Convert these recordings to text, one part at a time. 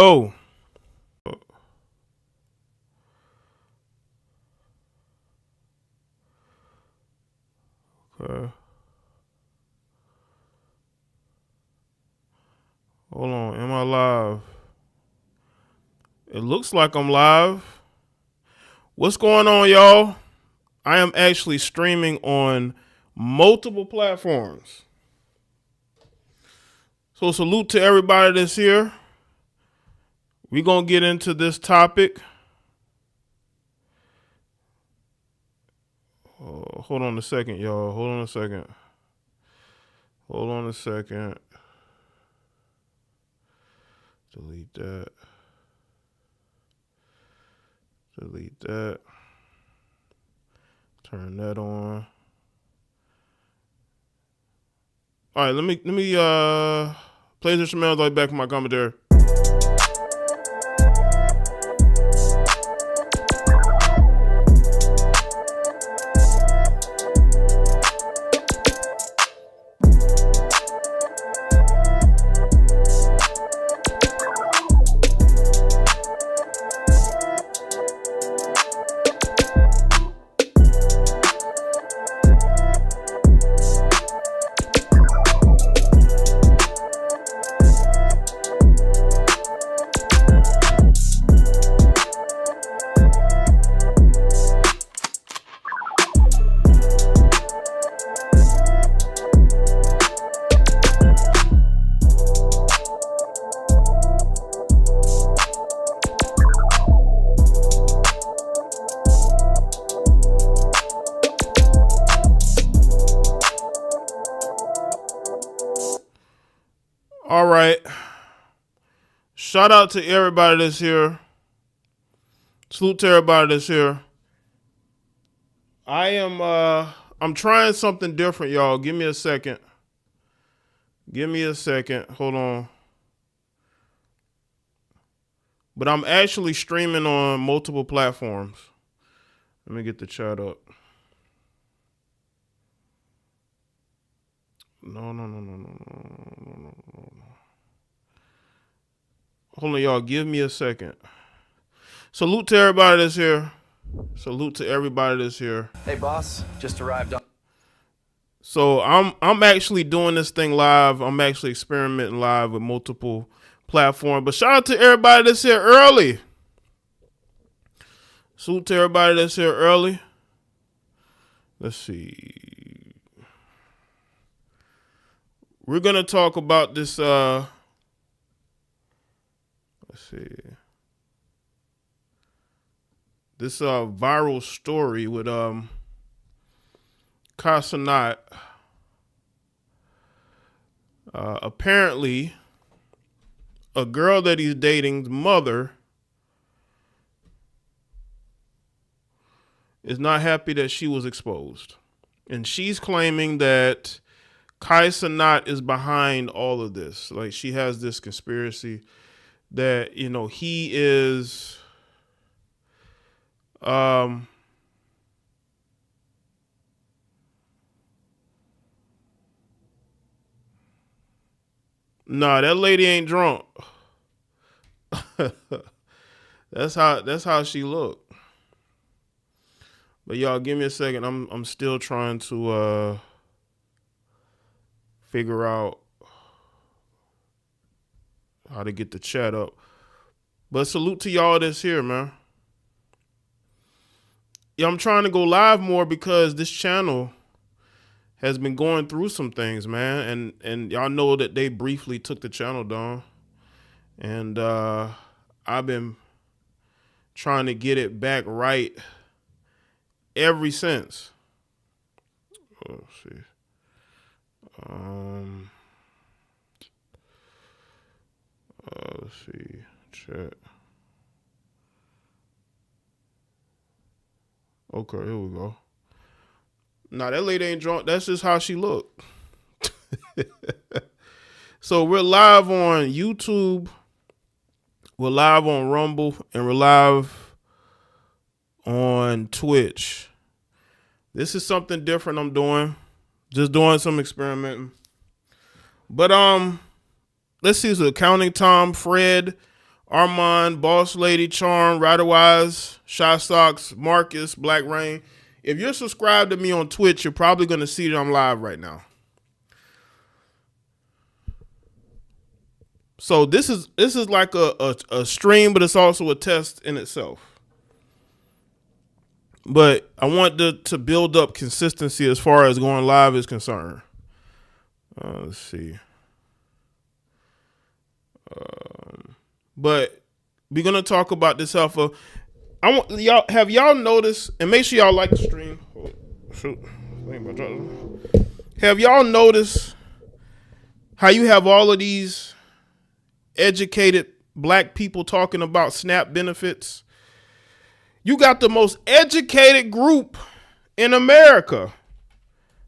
Oh. Okay. Hold on. Am I live? It looks like I'm live. What's going on, y'all? I am actually streaming on multiple platforms. So salute to everybody that's here. We're going to get into this topic. Hold on a second, y'all. Hold on a second. Delete that. Turn that on. All right, let me play this instrumental right back from my commentary. All right. Shout out to everybody that's here. Salute to everybody that's here. I'm trying something different, y'all. Give me a second. Hold on. But I'm actually streaming on multiple platforms. Let me get the chat up. No. Hold on, y'all. Give me a second. Salute to everybody that's here. Hey, boss. Just arrived on. So I'm actually doing this thing live. I'm actually experimenting live with multiple platforms. But shout out to everybody that's here early. Salute to everybody that's here early. Let's see. We're gonna talk about this. Let's see. This viral story with Cenat. Apparently, a girl that he's dating's mother is not happy that she was exposed. And she's claiming that Cenat is behind all of this. Like, she has this conspiracy that, you know, he is nah, that lady ain't drunk. That's how she looked. But y'all, give me a second. I'm still trying to figure out how to get the chat up. But salute to y'all that's here, man. Yeah, I'm trying to go live more because this channel has been going through some things, man. And y'all know that they briefly took the channel down. And I've been trying to get it back right ever since. Let's see. Let's see. Chat. Okay, here we go. Nah, that lady ain't drunk. That's just how she looked. So we're live on YouTube. We're live on Rumble. And we're live on Twitch. This is something different I'm doing. Just doing some experimenting. But let's see, so Accounting Tom, Fred, Armand, Boss Lady, Charm, Riderwise, Shy Socks, Marcus, Black Rain. If you're subscribed to me on Twitch, you're probably going to see that I'm live right now. So this is like a stream, but it's also a test in itself. But I want to build up consistency as far as going live is concerned. Let's see. But we're gonna talk about this alpha. I want y'all. Have y'all noticed? And make sure y'all like the stream. Oh, shoot. Have y'all noticed how you have all of these educated black people talking about SNAP benefits? You got the most educated group in America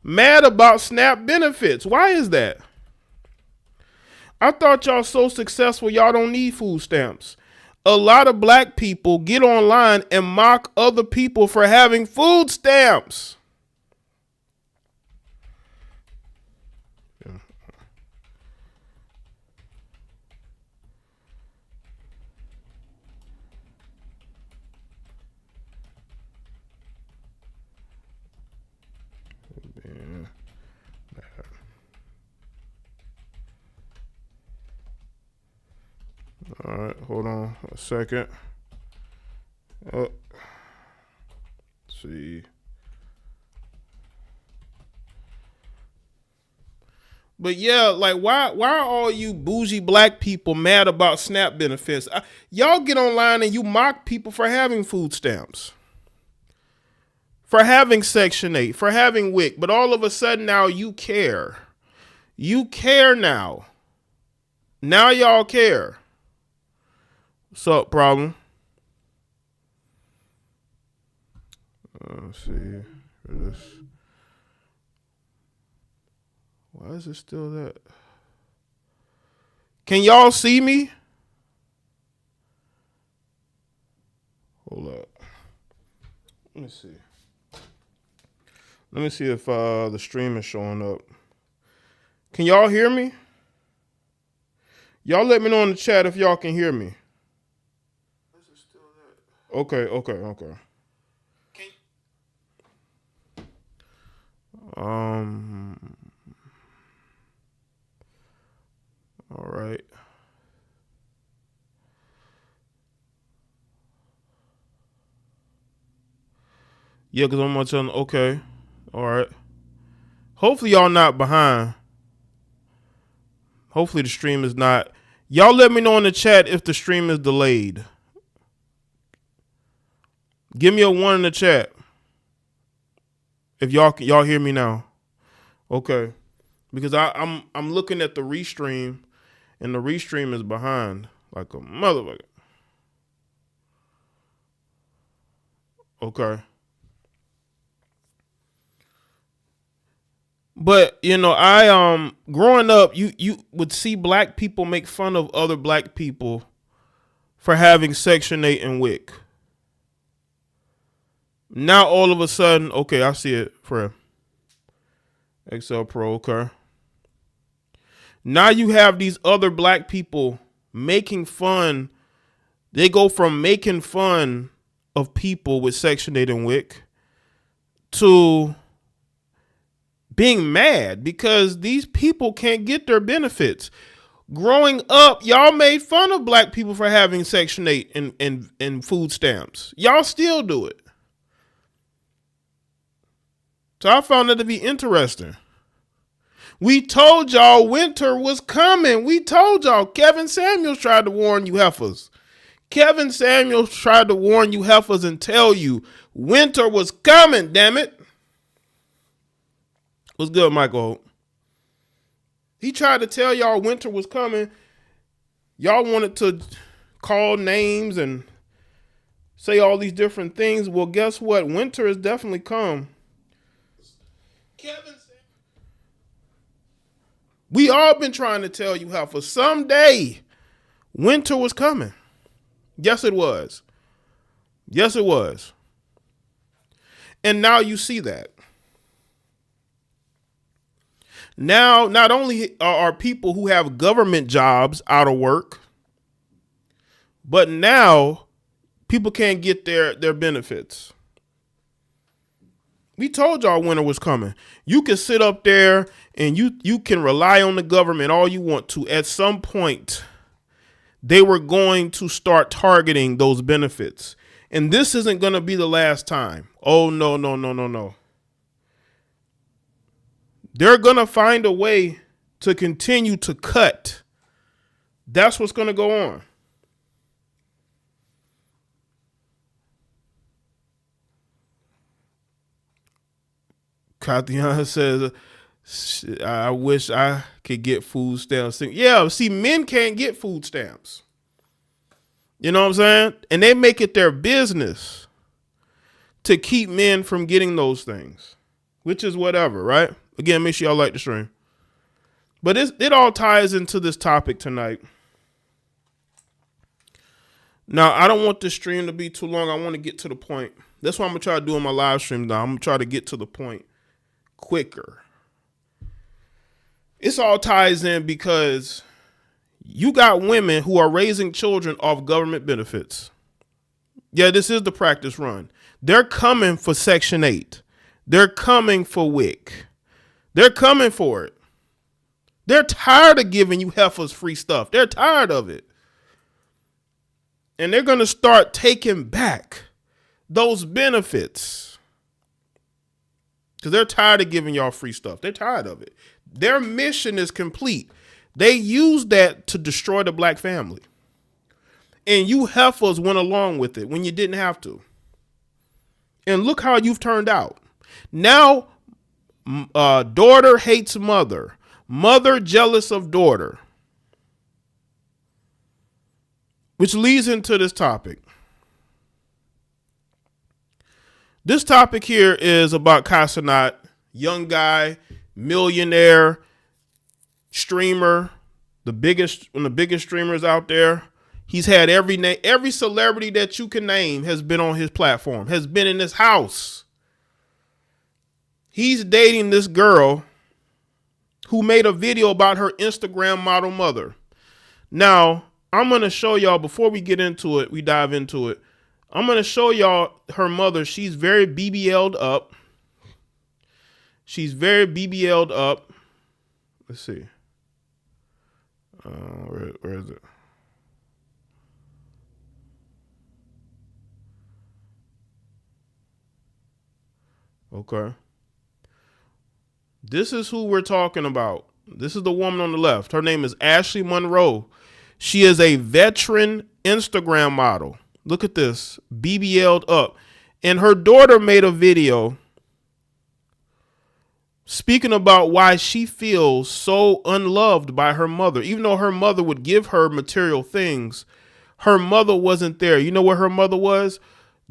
mad about SNAP benefits. Why is that? I thought y'all so successful, y'all don't need food stamps. A lot of black people get online and mock other people for having food stamps. All right, hold on a second. Let's see. But yeah, like why are all you bougie black people mad about SNAP benefits? Y'all get online and you mock people for having food stamps, for having Section 8, for having WIC, but all of a sudden now you care. You care now. Now y'all care. What's up, problem? Let's see. This. Why is it still that? Can y'all see me? Hold up. Let me see. Let me see if the stream is showing up. Can y'all hear me? Y'all let me know in the chat if y'all can hear me. Okay. All right. Yeah, because I'm much on. Okay. All right. Hopefully y'all not behind. Hopefully the stream is not. Y'all let me know in the chat if the stream is delayed. Give me a 1 in the chat if y'all hear me now. Okay. Because I'm looking at the restream and the restream is behind like a motherfucker. Okay. But you know, I growing up, you would see black people make fun of other black people for having Section 8 and WIC. Now all of a sudden, okay, I see it, Fred. XL Pro, okay. Now you have these other black people making fun. They go from making fun of people with Section 8 and WIC to being mad because these people can't get their benefits. Growing up, y'all made fun of black people for having Section 8 and food stamps. Y'all still do it. So I found that to be interesting. We told y'all winter was coming. We told y'all. Kevin Samuels tried to warn you heifers. Kevin Samuels tried to warn you heifers and tell you winter was coming, damn it. What's good, Michael? He tried to tell y'all winter was coming. Y'all wanted to call names and say all these different things. Well, guess what? Winter has definitely come. Kevin Samuels. We all been trying to tell you how for someday winter was coming. Yes, it was. Yes, it was. And now you see that. Now, not only are people who have government jobs out of work, But now people can't get their benefits. We told y'all winter was coming. You can sit up there and you can rely on the government all you want to. At some point, they were going to start targeting those benefits. And this isn't going to be the last time. Oh, no, no, no, no, no. They're going to find a way to continue to cut. That's what's going to go on. Katiana says, I wish I could get food stamps. Yeah, see, men can't get food stamps. You know what I'm saying? And they make it their business to keep men from getting those things, which is whatever, right? Again, make sure y'all like the stream. But it all ties into this topic tonight. Now, I don't want this stream to be too long. I want to get to the point. That's what I'm going to try to do on my live stream now. I'm going to try to get to the point quicker. This all ties in because you got women who are raising children off government benefits. Yeah, this is the practice run. They're coming for Section 8. They're coming for WIC. They're coming for it. They're tired of giving you heifers free stuff. They're tired of it. And they're going to start taking back those benefits. Because they're tired of giving y'all free stuff. They're tired of it. Their mission is complete. They used that to destroy the black family. And you heifers went along with it when you didn't have to. And look how you've turned out. Now, daughter hates mother. Mother jealous of daughter. Which leads into this topic. This topic here is about Cenat, young guy, millionaire, streamer, one of the biggest streamers out there. He's had every celebrity that you can name has been on his platform, has been in his house. He's dating this girl who made a video about her Instagram model mother. Now, I'm going to show y'all, before we get into it, we dive into it, I'm going to show y'all her mother. She's very BBL'd up. She's very BBL'd up. Let's see. Where is it? Okay. This is who we're talking about. This is the woman on the left. Her name is Ashley Monroe. She is a veteran Instagram model. Look at this, BBL'd up. And her daughter made a video speaking about why she feels so unloved by her mother. Even though her mother would give her material things, her mother wasn't there. You know where her mother was?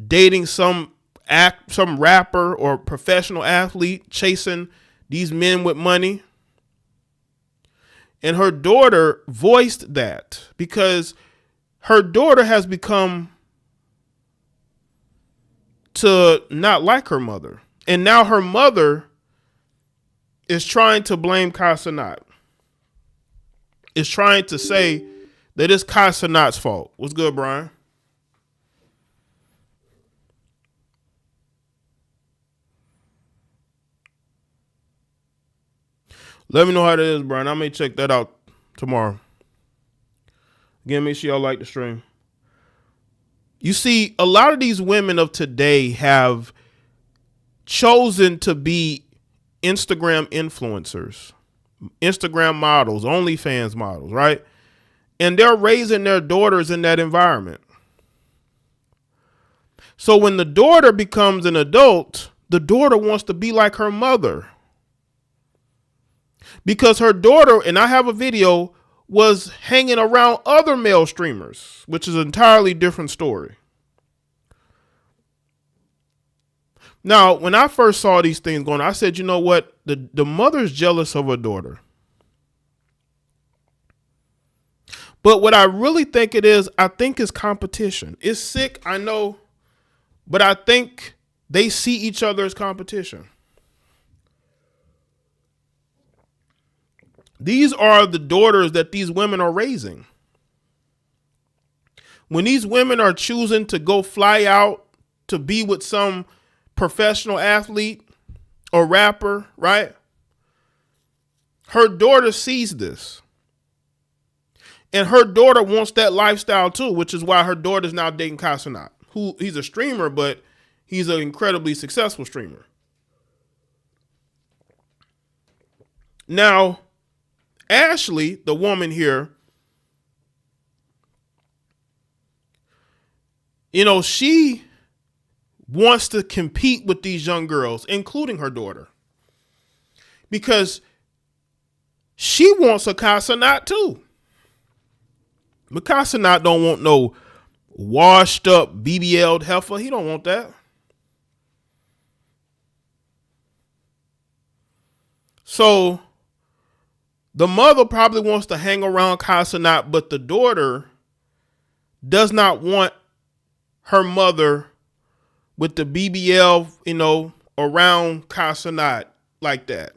Dating some rapper or professional athlete, chasing these men with money. And her daughter voiced that because her daughter has become to not like her mother. And now her mother is trying to blame Cenat. Is trying to say that it's Cenat's fault. What's good, Brian? Let me know how that is, Brian. I may check that out tomorrow. Again, make sure y'all like the stream. You see, a lot of these women of today have chosen to be Instagram influencers, Instagram models, OnlyFans models, right? And they're raising their daughters in that environment. So when the daughter becomes an adult, the daughter wants to be like her mother. Because her daughter, and I have a video, was hanging around other male streamers, which is an entirely different story. Now, when I first saw these things going, I said, you know what? The mother's jealous of her daughter. But what I really think it is, I think it's competition. It's sick, I know, but I think they see each other as competition. These are the daughters that these women are raising. When these women are choosing to go fly out to be with some professional athlete or rapper, right? Her daughter sees this. And her daughter wants that lifestyle too, which is why her daughter's now dating Cenat, who he's a streamer, but he's an incredibly successful streamer. Now, Ashley, the woman here, she wants to compete with these young girls, including her daughter, because she wants a Cenat too. But Cenat don't want no washed up BBL'd heifer. He don't want that. So the mother probably wants to hang around Cenat, but the daughter does not want her mother with the BBL, around Cenat like that.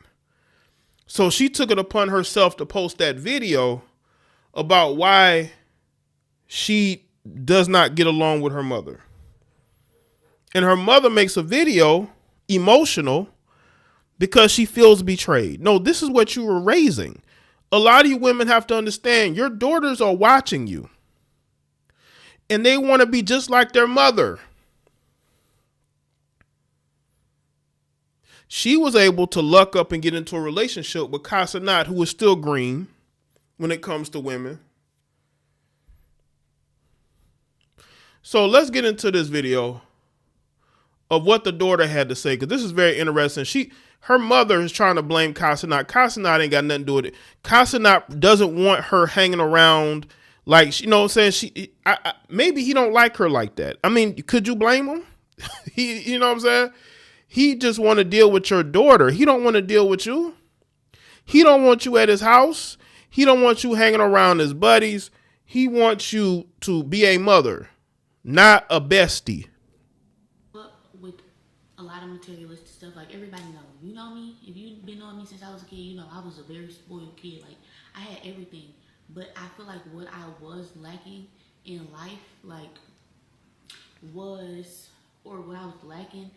So she took it upon herself to post that video about why she does not get along with her mother. And her mother makes a video emotional because she feels betrayed. No, this is what you were raising. A lot of you women have to understand your daughters are watching you. And they want to be just like their mother. She was able to luck up and get into a relationship with Cenat, who is still green when it comes to women. So let's get into this video of what the daughter had to say, because this is very interesting. Her mother is trying to blame Cenat. Cenat ain't got nothing to do with it. Cenat doesn't want her hanging around like, what I'm saying? Maybe he don't like her like that. I mean, could you blame him? You know what I'm saying? He just want to deal with your daughter. He don't want to deal with you. He don't want you at his house. He don't want you hanging around his buddies. He wants you to be a mother, not a bestie. With a lot of materialistic stuff, like everybody knows. You know me. If you've been knowing me since I was a kid, you know I was a very spoiled kid. Like I had everything, but I feel like what I was lacking in life, what I was lacking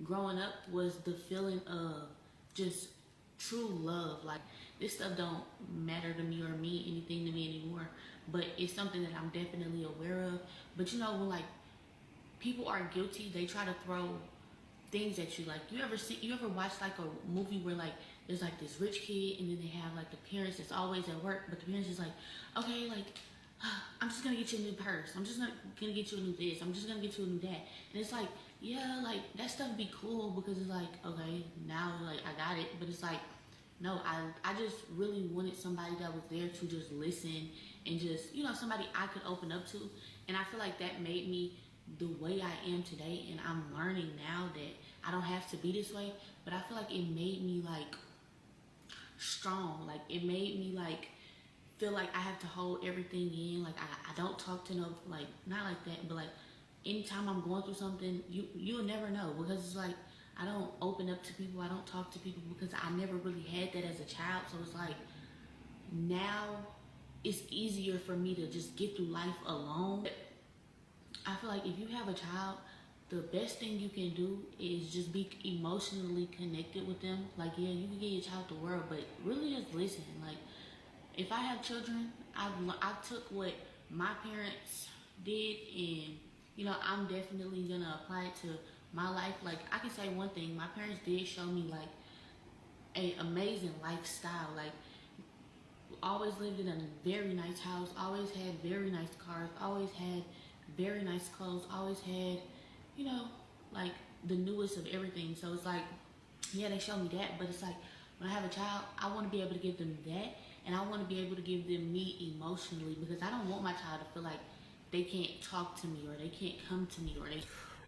growing up was the feeling of just true love. Like this stuff don't matter to me or mean anything to me anymore, but it's something that I'm definitely aware of. But when people are guilty, they try to throw things at you. Like you ever watch like a movie where like there's like this rich kid and then they have like the parents that's always at work, but the parents is like, okay, like I'm just gonna get you a new purse, I'm just gonna get you a new this, I'm just gonna get you a new that. And it's like, yeah, like that stuff be cool because it's like, okay, now like I got it. But it's like, no, I just really wanted somebody that was there to just listen and just, somebody I could open up to. And I feel like that made me the way I am today. And I'm learning now that I don't have to be this way, but I feel like it made me like strong. Like it made me like feel like I have to hold everything in. Like I don't talk to like not like that, but like anytime I'm going through something, you'll never know, because it's like I don't open up to people, I don't talk to people because I never really had that as a child. So it's like now it's easier for me to just get through life alone. I feel like if you have a child, the best thing you can do is just be emotionally connected with them. Like, yeah, you can get your child the world, but really just listen. Like, if I have children, I took what my parents did, and I'm definitely gonna apply it to my life. Like, I can say one thing: my parents did show me like an amazing lifestyle. Like, always lived in a very nice house, always had very nice cars, always had very nice clothes, always had, like the newest of everything. So it's like, yeah, they show me that, but it's like when I have a child, I want to be able to give them that, and I want to be able to give them me emotionally, because I don't want my child to feel like they can't talk to me or they can't come to me or they.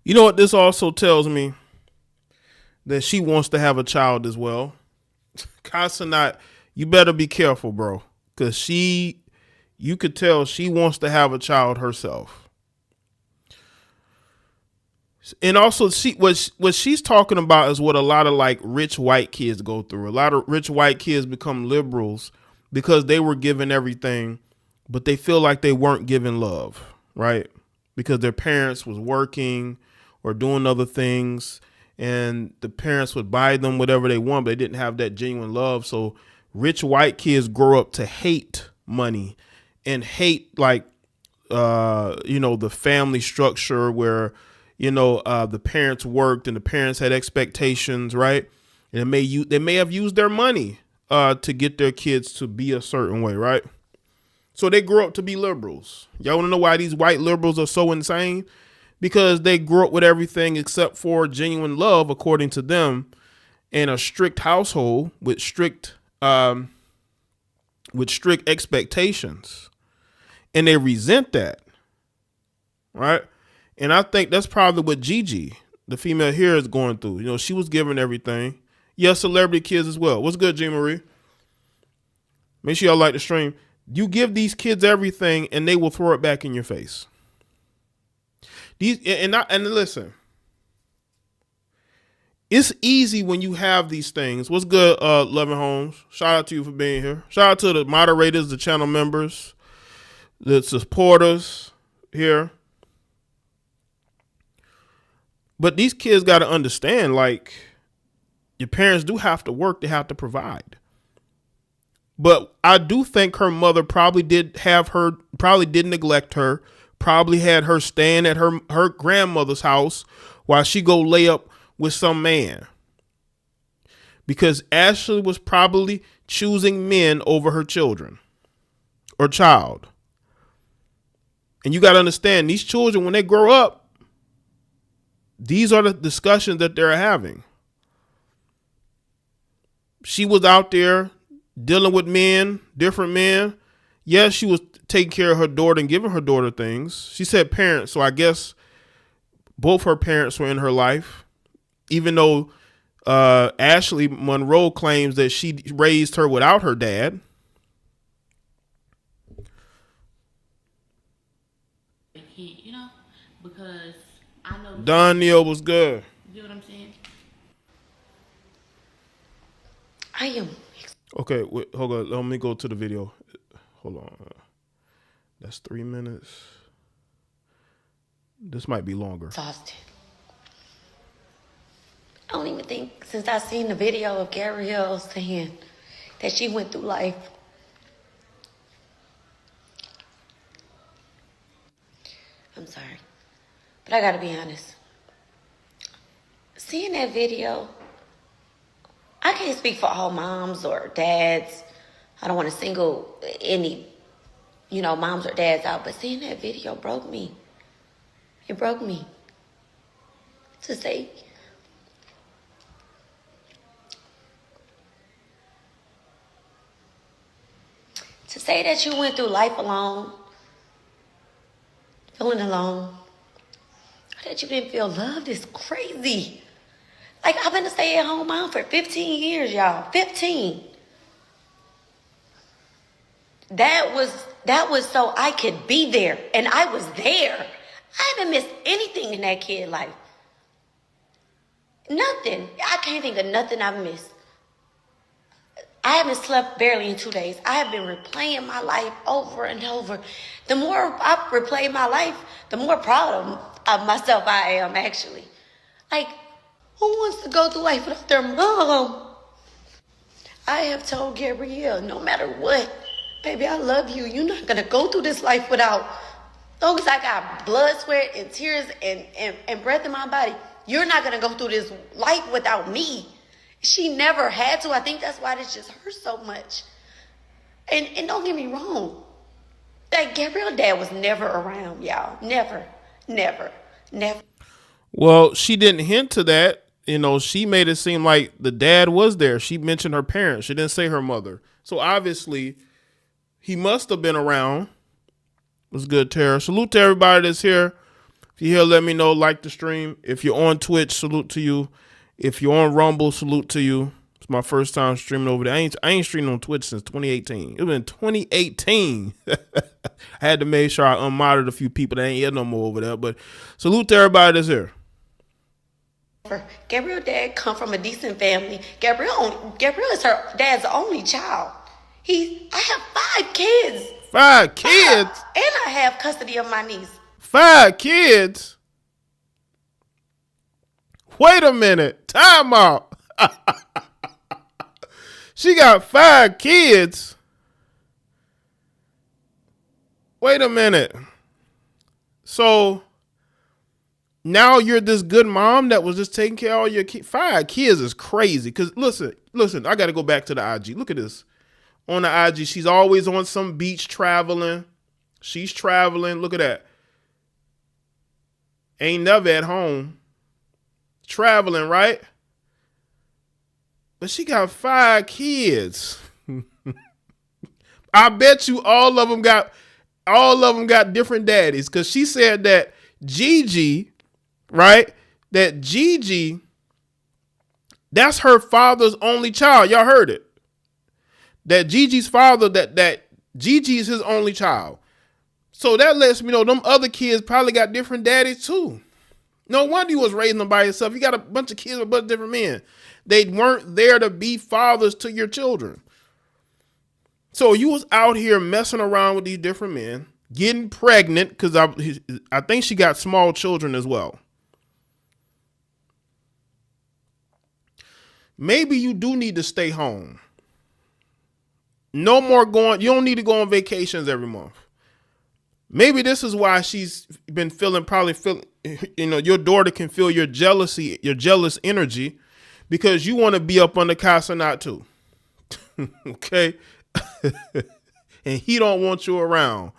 You know what this also tells me? That she wants to have a child as well. Cenat, you better be careful, bro, because you could tell she wants to have a child herself. And also, what she's talking about is what a lot of like rich white kids go through. A lot of rich white kids become liberals because they were given everything, but they feel like they weren't given love. right? Because their parents was working or doing other things, and the parents would buy them whatever they want, but they didn't have that genuine love. So rich white kids grow up to hate money and hate like the family structure where the parents worked and the parents had expectations, right? And they may have used their money to get their kids to be a certain way, right? So they grew up to be liberals. Y'all want to know why these white liberals are so insane? Because they grew up with everything except for genuine love, according to them, in a strict household with strict expectations, and they resent that, right? And I think that's probably what Gigi, the female here, is going through. She was given everything. Yes, celebrity kids as well. What's good, G Marie? Make sure y'all like the stream. You give these kids everything, and they will throw it back in your face. And listen, it's easy when you have these things. What's good, Loving Homes? Shout out to you for being here. Shout out to the moderators, the channel members, the supporters here. But these kids got to understand, like, your parents do have to work. They have to provide. But I do think her mother probably did neglect her, probably had her staying at her grandmother's house while she go lay up with some man. Because Ashley was probably choosing men over her children or child. And you got to understand, these children, when they grow up, these are the discussions that they're having. She was out there dealing with men, different men. Yes, she was taking care of her daughter and giving her daughter things. She said parents, so I guess both her parents were in her life, even though Ashley Monroe claims that she raised her without her dad. Because I know Don Neal was good. You know what I'm saying? I am. Okay, wait, hold on. Let me go to the video. Hold on. That's 3 minutes. This might be longer. Exhausted. I don't even think, since I seen the video of Gabrielle saying that she went through life. I'm sorry, but I gotta be honest. Seeing that video, I can't speak for all moms or dads. I don't want to single any, moms or dads out, but seeing that video broke me. It broke me. To say that you went through life alone, feeling alone, or that you didn't feel loved is crazy. Like, I've been a stay-at-home mom for 15 years, y'all. 15. That was so I could be there, and I was there. I haven't missed anything in that kid's life. Nothing. I can't think of nothing I've missed. I haven't slept barely in 2 days. I have been replaying my life over and over. The more I replay my life, the more proud of myself I am, actually. Like, who wants to go through life without their mom? I have told Gabrielle, no matter what, baby, I love you. You're not going to go through this life without, as long as I got blood, sweat, and tears and breath in my body, you're not going to go through this life without me. She never had to. I think that's why this just hurts so much. And don't get me wrong. That Gabrielle's dad was never around, y'all. Never. Well, she didn't hint to that. She made it seem like the dad was there. She mentioned her parents. She didn't say her mother. So obviously, he must have been around. What's good, Tara? Salute to everybody that's here. If you're here, let me know. Like the stream. If you're on Twitch, salute to you. If you're on Rumble, salute to you. It's my first time streaming over there. I ain't streaming on Twitch since 2018. It was in 2018. I had to make sure I unmodded a few people that ain't here no more over there. But salute to everybody that's here. Gabrielle's dad come from a decent family. Gabrielle is her dad's only child. I have 5 kids. 5 kids? And I have custody of my niece. 5 kids? Wait a minute. Time out. She got 5 kids. Wait a minute. So now you're this good mom that was just taking care of all your kids. 5 kids is crazy. Because listen, I got to go back to the IG. Look at this. On the IG, she's always on some beach traveling. She's traveling. Look at that. Ain't never at home. Traveling, right? But she got 5 kids. I bet you all of them got different daddies. Because she said that Gigi, right? That Gigi, that's her father's only child. Y'all heard it. That Gigi's father, that Gigi is his only child. So that lets me know them other kids probably got different daddies too. No wonder you was raising them by yourself. You got a bunch of kids with a bunch of different men. They weren't there to be fathers to your children. So you was out here messing around with these different men, getting pregnant, because I think she got small children as well. Maybe you do need to stay home. No more going. You don't need to go on vacations every month. Maybe this is why she's been probably feeling, your daughter can feel your jealousy, your jealous energy, because you want to be up under Cenat too. Okay. And he don't want you around.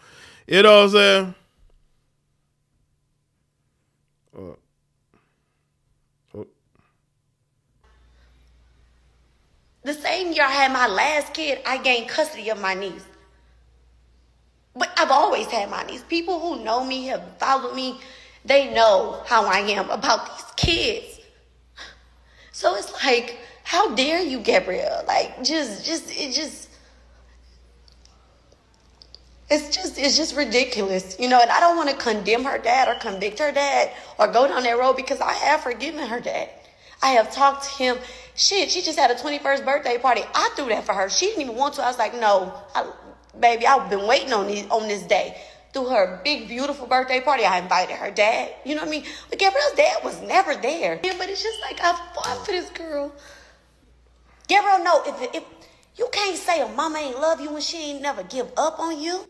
You know what I'm saying? The same year I had my last kid, I gained custody of my niece. But I've always had my niece. People who know me, have followed me, they know how I am about these kids. So it's like, how dare you, Gabrielle? Like, it's just ridiculous, and I don't want to condemn her dad or convict her dad or go down that road, because I have forgiven her dad. I have talked to him. Shit, she just had a 21st birthday party. I threw that for her. She didn't even want to. I was like, no, baby, I've been waiting on this day. Through her big, beautiful birthday party, I invited her dad. You know what I mean? But Gabrielle's dad was never there. Yeah, but it's just like, I fought for this girl. Gabrielle, no, if you can't say a mama ain't love you when she ain't never give up on you.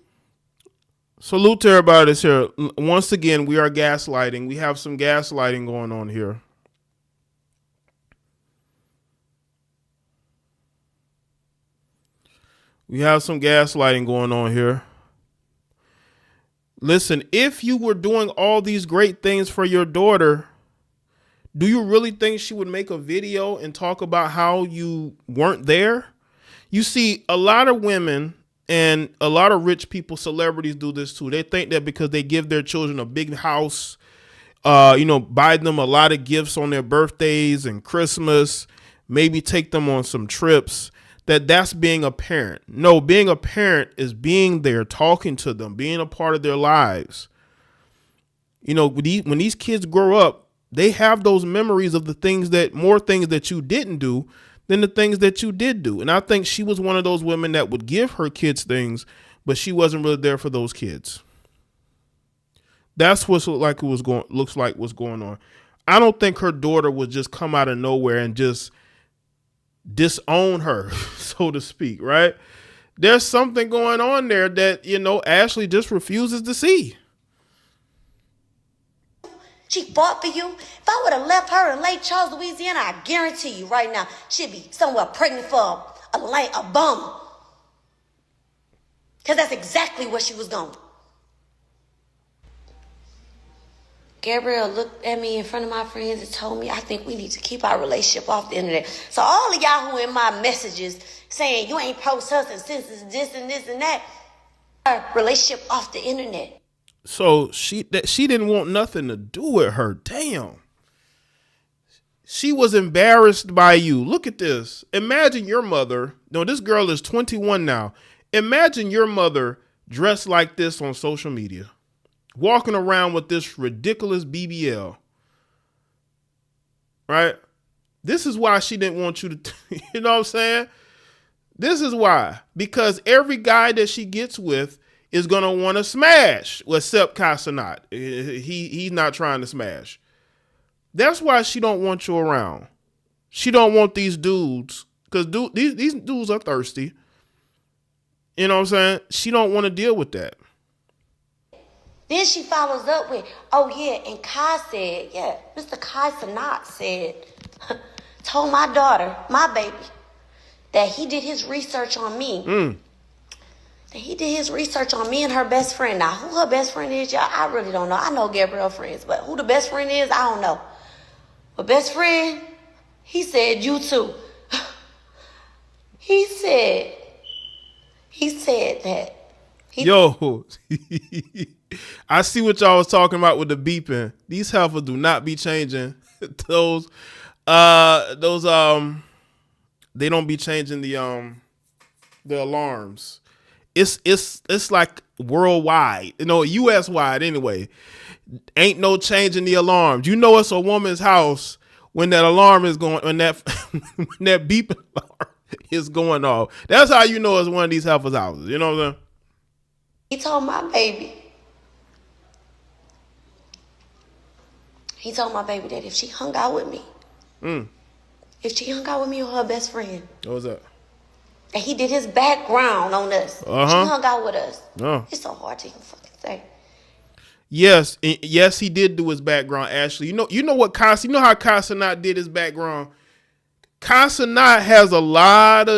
Salute to everybody that's here. Once again, we are gaslighting. We have some gaslighting going on here. We have some gaslighting going on here. Listen, if you were doing all these great things for your daughter, do you really think she would make a video and talk about how you weren't there? You see, a lot of women and a lot of rich people, celebrities do this too. They think that because they give their children a big house, buy them a lot of gifts on their birthdays and Christmas, maybe take them on some trips, that's being a parent. No, being a parent is being there, talking to them, being a part of their lives. When these kids grow up, they have those memories of more things that you didn't do than the things that you did do. And I think she was one of those women that would give her kids things, but she wasn't really there for those kids. That's what looks like what's going on. I don't think her daughter would just come out of nowhere and just disown her, so to speak, right? There's something going on there that, Ashley just refuses to see. She fought for you. If I would have left her in Lake Charles, Louisiana, I guarantee you right now, she'd be somewhere pregnant for a bum. Because that's exactly where she was going. Gabrielle looked at me in front of my friends and told me, I think we need to keep our relationship off the internet. So all of y'all who in my messages saying you ain't post us and since this and this and that, our relationship off the internet. So she didn't want nothing to do with her. Damn. She was embarrassed by you. Look at this. Imagine your mother. No, this girl is 21 now. Imagine your mother dressed like this on social media, walking around with this ridiculous BBL. Right? This is why she didn't want you to, you know what I'm saying? This is why. Because every guy that she gets with is gonna want to smash, except Cenat. He's not trying to smash. That's why she don't want you around. She don't want these dudes, because these dudes are thirsty. You know what I'm saying? She don't want to deal with that. Then she follows up with, oh yeah, and Kai said, yeah, Mr. Kai Cenat said, told my daughter, my baby, that he did his research on me. That he did his research on me and her best friend. Now, who her best friend is, y'all, I really don't know. I know Gabrielle friends, but who the best friend is, I don't know. But best friend, he said, you too. He said that. Yo, I see what y'all was talking about with the beeping. These heifers do not be changing those they don't be changing the alarms. It's like worldwide, US wide anyway. Ain't no changing the alarms. You know it's a woman's house when that alarm is going, when that when that beeping alarm is going off. That's how you know it's one of these heifers' houses. You know what I'm saying? He told my baby that if she hung out with me, if she hung out with me or her best friend, What was that? and he did his background on us, she hung out with us. It's so hard to even fucking say. Yes, he did do his background. Ashley, you know what you know how Cenat did his background. Cenat has a lot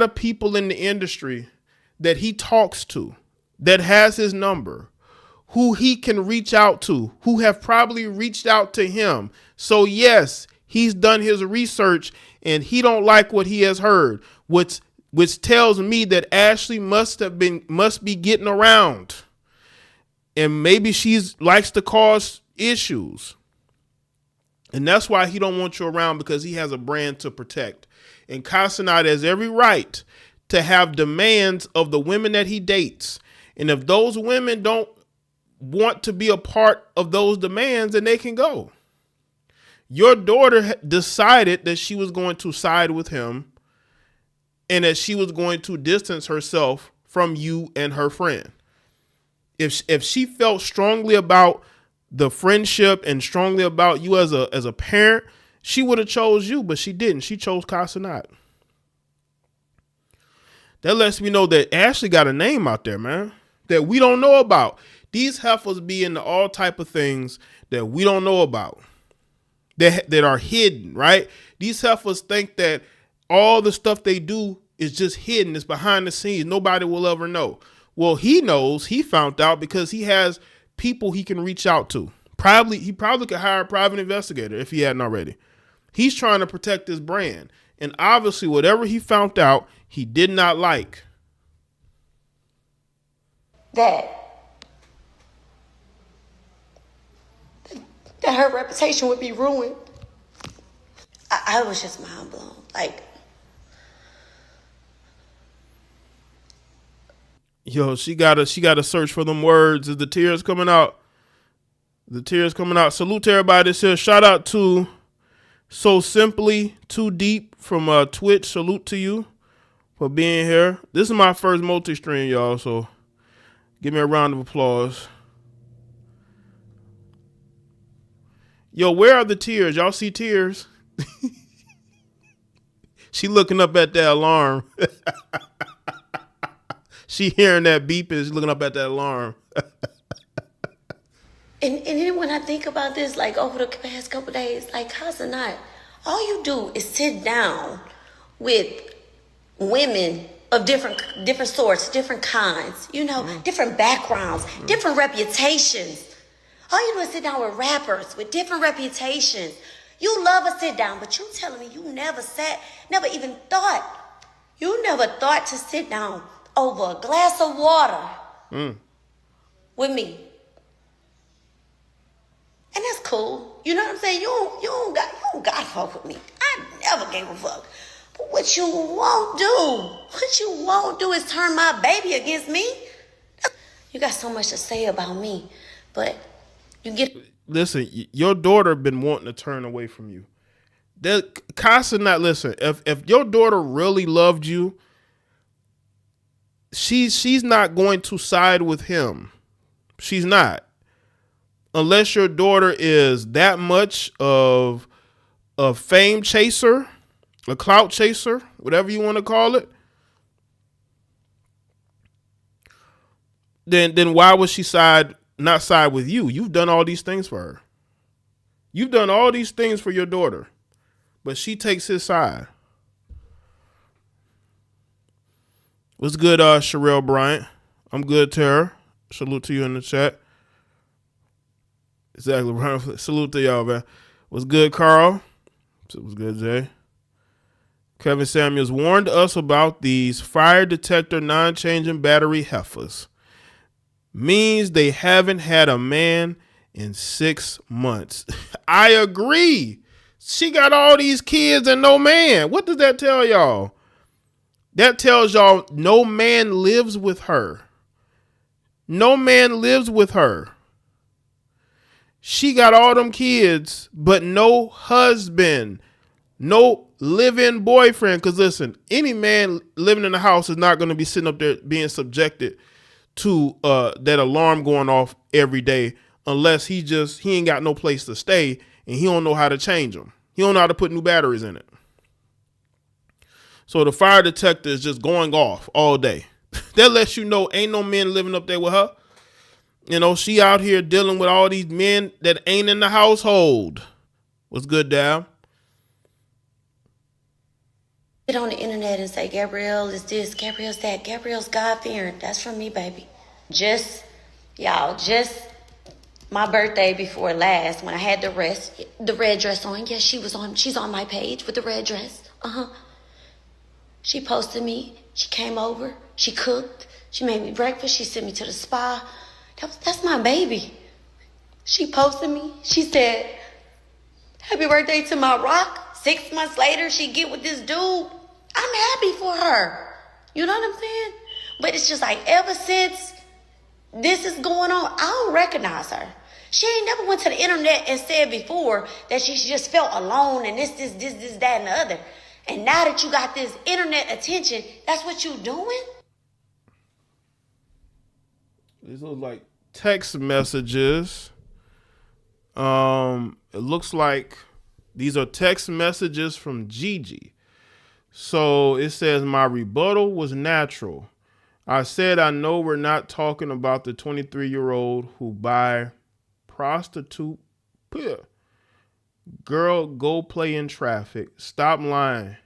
of people in the industry that he talks to, that has his number, who he can reach out to, who have probably reached out to him. So yes, he's done his research and he don't like what he has heard, which tells me that Ashley must be getting around. And maybe likes to cause issues. And that's why he don't want you around, because he has a brand to protect. And Cenat has every right to have demands of the women that he dates. And if those women don't want to be a part of those demands, then they can go. Your daughter decided that she was going to side with him and that she was going to distance herself from you and her friend. If she felt strongly about the friendship and strongly about you as a parent, she would have chose you, but she didn't. She chose Cenat. That lets me know that Ashley got a name out there, man, that we don't know about. These heifers be into all type of things that we don't know about, that are hidden, right? These heifers think that all the stuff they do is just hidden. It's behind the scenes. Nobody will ever know. Well, he knows. He found out because he has people he can reach out to. He probably could hire a private investigator if he hadn't already. He's trying to protect his brand. And obviously, whatever he found out, he did not like. That her reputation would be ruined. I was just mind blown. Like, yo, she gotta search for them words. Is the tears coming out? The tears coming out. Salute to everybody that says, shout out to So Simply Too Deep from Twitch. Salute to you for being here. This is my first multi-stream, y'all, so give me a round of applause. Yo, where are the tears? Y'all see tears? She looking up at that alarm. She hearing that beeping. She's looking up at that alarm. and then when I think about this, like over the past couple of days, like Cenat, all you do is sit down with women of different sorts, different kinds, different backgrounds, different reputations. All you do is sit down with rappers with different reputations. You love a sit down, but you telling me you never even thought to sit down over a glass of water with me. And that's cool. You know what I'm saying? You don't got to fuck with me. I never gave a fuck. But what you won't do is turn my baby against me. You got so much to say about me, but you get... Listen, your daughter been wanting to turn away from you. Listen, if your daughter really loved you, if your daughter she's not going to side with him. She's not. Unless your daughter is that much of a fame chaser, a clout chaser, whatever you want to call it, then why would she not side with you? You've done all these things for her. You've done all these things for your daughter, but she takes his side. What's good, Sherelle Bryant? I'm good, Tara. Salute to you in the chat. Exactly. Salute to y'all, man. What's good, Carl? What's good, Jay? Kevin Samuels warned us about these fire detector non-changing battery heifers. Means they haven't had a man in 6 months. I agree. She got all these kids and no man. What does that tell y'all? That tells y'all no man lives with her. No man lives with her. She got all them kids, but no husband, no live-in boyfriend. Because listen, any man living in the house is not going to be sitting up there being subjected to that alarm going off every day unless he ain't got no place to stay and he don't know how to change them. He don't know how to put new batteries in it. So the fire detector is just going off all day. That lets you know ain't no men living up there with her. You know, she out here dealing with all these men that ain't in the household. What's good, Dal? Get on the internet and say, Gabrielle is this, Gabrielle's that, Gabrielle's God-fearing. That's from me, baby. Just my birthday before last, when I had the red dress on. Yes, she's on my page with the red dress. She posted me. She came over. She cooked. She made me breakfast. She sent me to the spa. That's my baby. She posted me. She said, happy birthday to my rock. 6 months later, she get with this dude. I'm happy for her. You know what I'm saying? But it's just like ever since this is going on, I don't recognize her. She ain't never went to the internet and said before that she just felt alone and this, that, and the other. And now that you got this internet attention, that's what you doing? These look like text messages. It looks like these are text messages from Gigi. So it says, my rebuttal was natural. I said, I know we're not talking about the 23-year-old who buy prostitute. Girl, go play in traffic. Stop lying.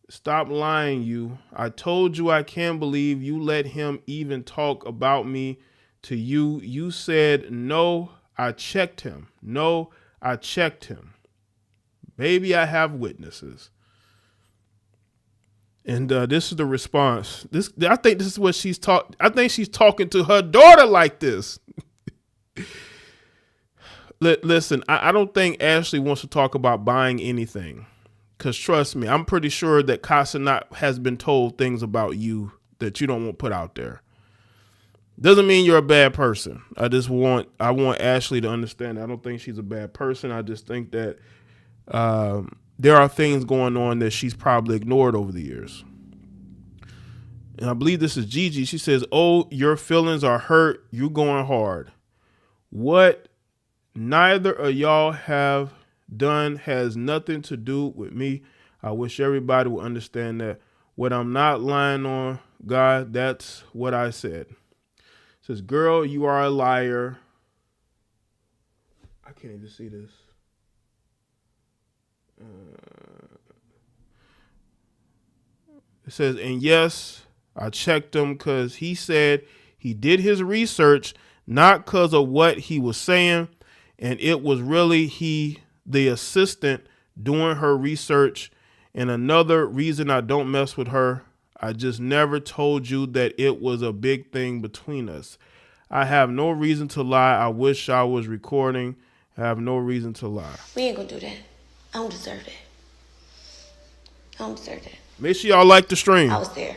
Stop lying, you. I told you I can't believe you let him even talk about me to you. You said, no, I checked him. No, I checked him. Baby, I have witnesses. And this is the response. I think this is what she's talking. I think she's talking to her daughter like this. Listen, I don't think Ashley wants to talk about buying anything. Because trust me, I'm pretty sure that Cenat has been told things about you that you don't want put out there. Doesn't mean you're a bad person. I want Ashley to understand that. I don't think she's a bad person. I just think that there are things going on that she's probably ignored over the years. And I believe this is Gigi. She says, oh, your feelings are hurt. You going hard. What neither of y'all have done has nothing to do with me. I wish everybody would understand that. What I'm not lying on, God, that's what I said. It says, girl, you are a liar. I can't even see this. It says, and yes, I checked him because he said he did his research, not because of what he was saying. And it was really the assistant, doing her research. And another reason I don't mess with her, I just never told you that it was a big thing between us. I have no reason to lie. I wish I was recording. I have no reason to lie. We ain't gonna do that. I don't deserve that. I don't deserve that. Make sure y'all like the stream. I was there.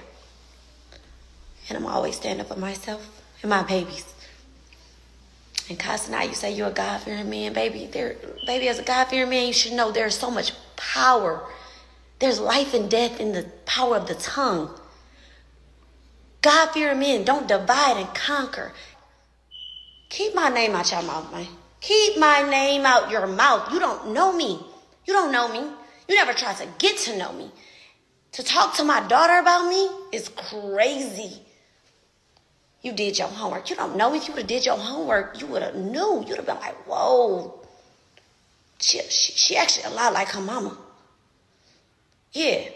And I'm always standing up for myself and my babies. And Cenat, you say you're a God-fearing man, baby. Baby, as a God-fearing man, you should know there's so much power. There's life and death in the power of the tongue. God-fearing men don't divide and conquer. Keep my name out your mouth, man. Keep my name out your mouth. You don't know me. You don't know me. You never tried to get to know me. To talk to my daughter about me is crazy. You did your homework. You don't know. If you would have did your homework, you would have knew. You'd have been like, whoa. She actually a lot like her mama. Yeah.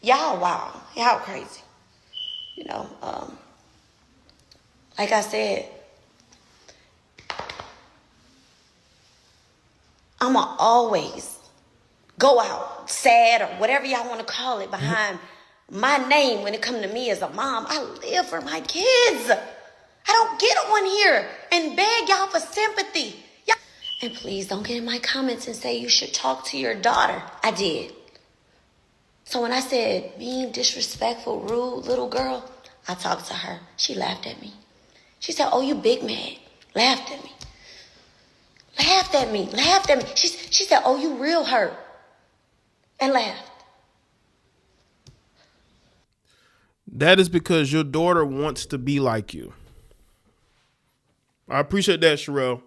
Y'all wild. Y'all crazy. You know, like I said, I'ma always go out sad or whatever y'all want to call it behind my name when it comes to me as a mom. I live for my kids. I don't get on here and beg y'all for sympathy. And please don't get in my comments and say you should talk to your daughter. I did. So when I said being disrespectful, rude, little girl, I talked to her. She laughed at me. She said, oh, you big mad. Laughed at me. Laughed at me. Laughed at me. She said, oh, you real hurt. And laughed. That is because your daughter wants to be like you. I appreciate that, Sherelle.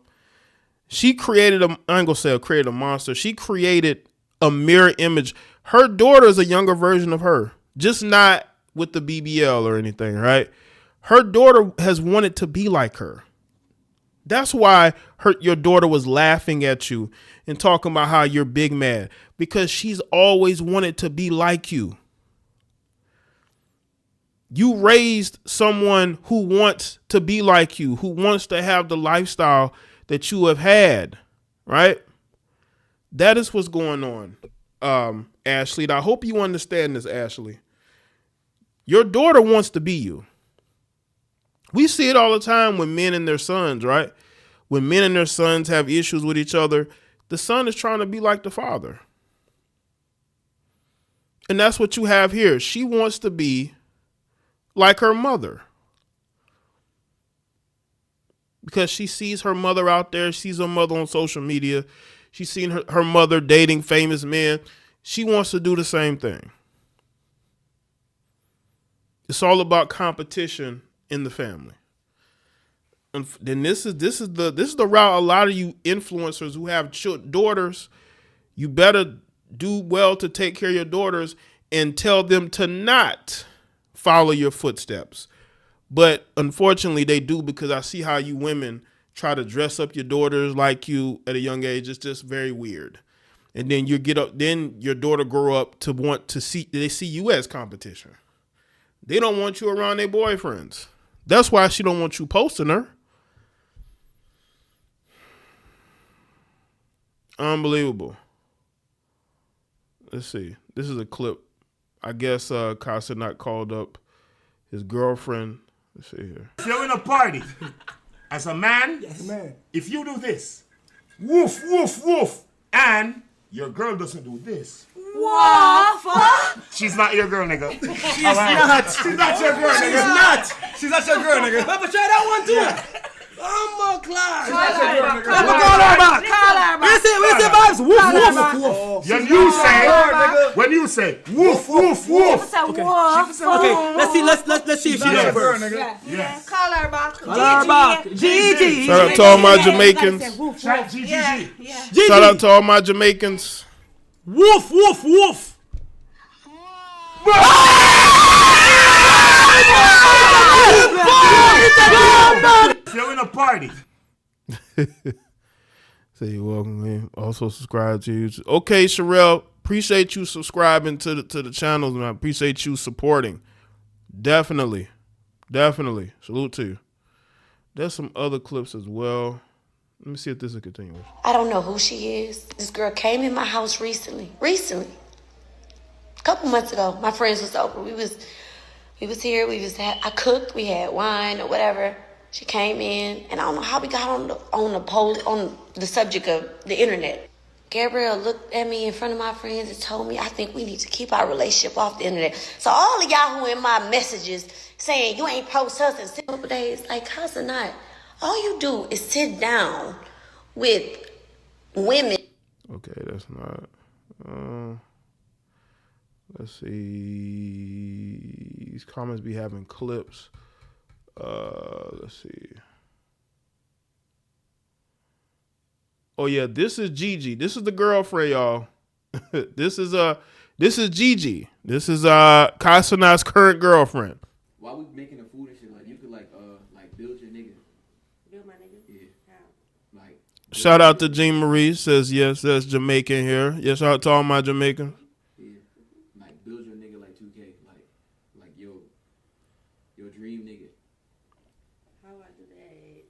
She created I ain't gonna say created a monster. She created a mirror image. Her daughter is a younger version of her, just not with the BBL or anything, right? Her daughter has wanted to be like her. That's why your daughter was laughing at you and talking about how you're big mad, because she's always wanted to be like you. You raised someone who wants to be like you, who wants to have the lifestyle that you have had, right? That is what's going on, Ashley. I hope you understand this, Ashley. Your daughter wants to be you. We see it all the time with men and their sons, right? When men and their sons have issues with each other, the son is trying to be like the father. And that's what you have here. She wants to be like her mother, because she sees her mother out there, sees her mother on social media. She's seen her mother dating famous men. She wants to do the same thing. It's all about competition in the family. And then this is the route a lot of you influencers who have daughters, you better do well to take care of your daughters and tell them to not follow your footsteps. But unfortunately they do, because I see how you women try to dress up your daughters like you at a young age. It's just very weird. And then then your daughter grow up to want to see you as competition. They don't want you around their boyfriends. That's why she don't want you posting her. Unbelievable. Let's see. This is a clip. I guess Cenat called up his girlfriend. Let's see here. If you're in a party, as a man, yes, man, if you do this, woof, woof, woof, and your girl doesn't do this, woof, she's not your girl, nigga. She's not. She's not your girl, nigga. She's not. She's not your girl, nigga. Papa, try that one too. Yeah. I'm a class. Papa, call her back. Where's the vibes? Woof, woof, woof. When you say woof, woof, woof. Okay, let's see if she's your girl, nigga. Yes. Call her back. Call her back. Gigi. Shout out to all my Jamaicans. Shout out to all my Jamaicans. Woof, woof, woof. If you're in a party. Say you're welcome, man. Also subscribe to YouTube. Okay, Sherelle, appreciate you subscribing to the channels, and I appreciate you supporting. Definitely. Salute to you. There's some other clips as well. Let me see if this is continuous. I don't know who she is. This girl came in my house recently. A couple months ago, my friends was over. We was here. I cooked. We had wine or whatever. She came in, and I don't know how we got on the subject of the internet. Gabrielle looked at me in front of my friends and told me, I think we need to keep our relationship off the internet. So all of y'all who in my messages saying you ain't post us in 6 days, like, how's it not? All you do is sit down with women. Okay, that's not. Let's see. These comments be having clips. Let's see. Oh yeah, this is Gigi. This is the girlfriend, y'all. This is Gigi. This is Casanat's current girlfriend. Why we making the food and shit? Like you could like build your nigga. Build my nigga? Yeah. How? Like Shout out to Jean Marie, says yes, that's Jamaican here. Yes, shout out to all my Jamaicans. Yeah. Like build your nigga like 2K. Like your dream nigga. How do I do that?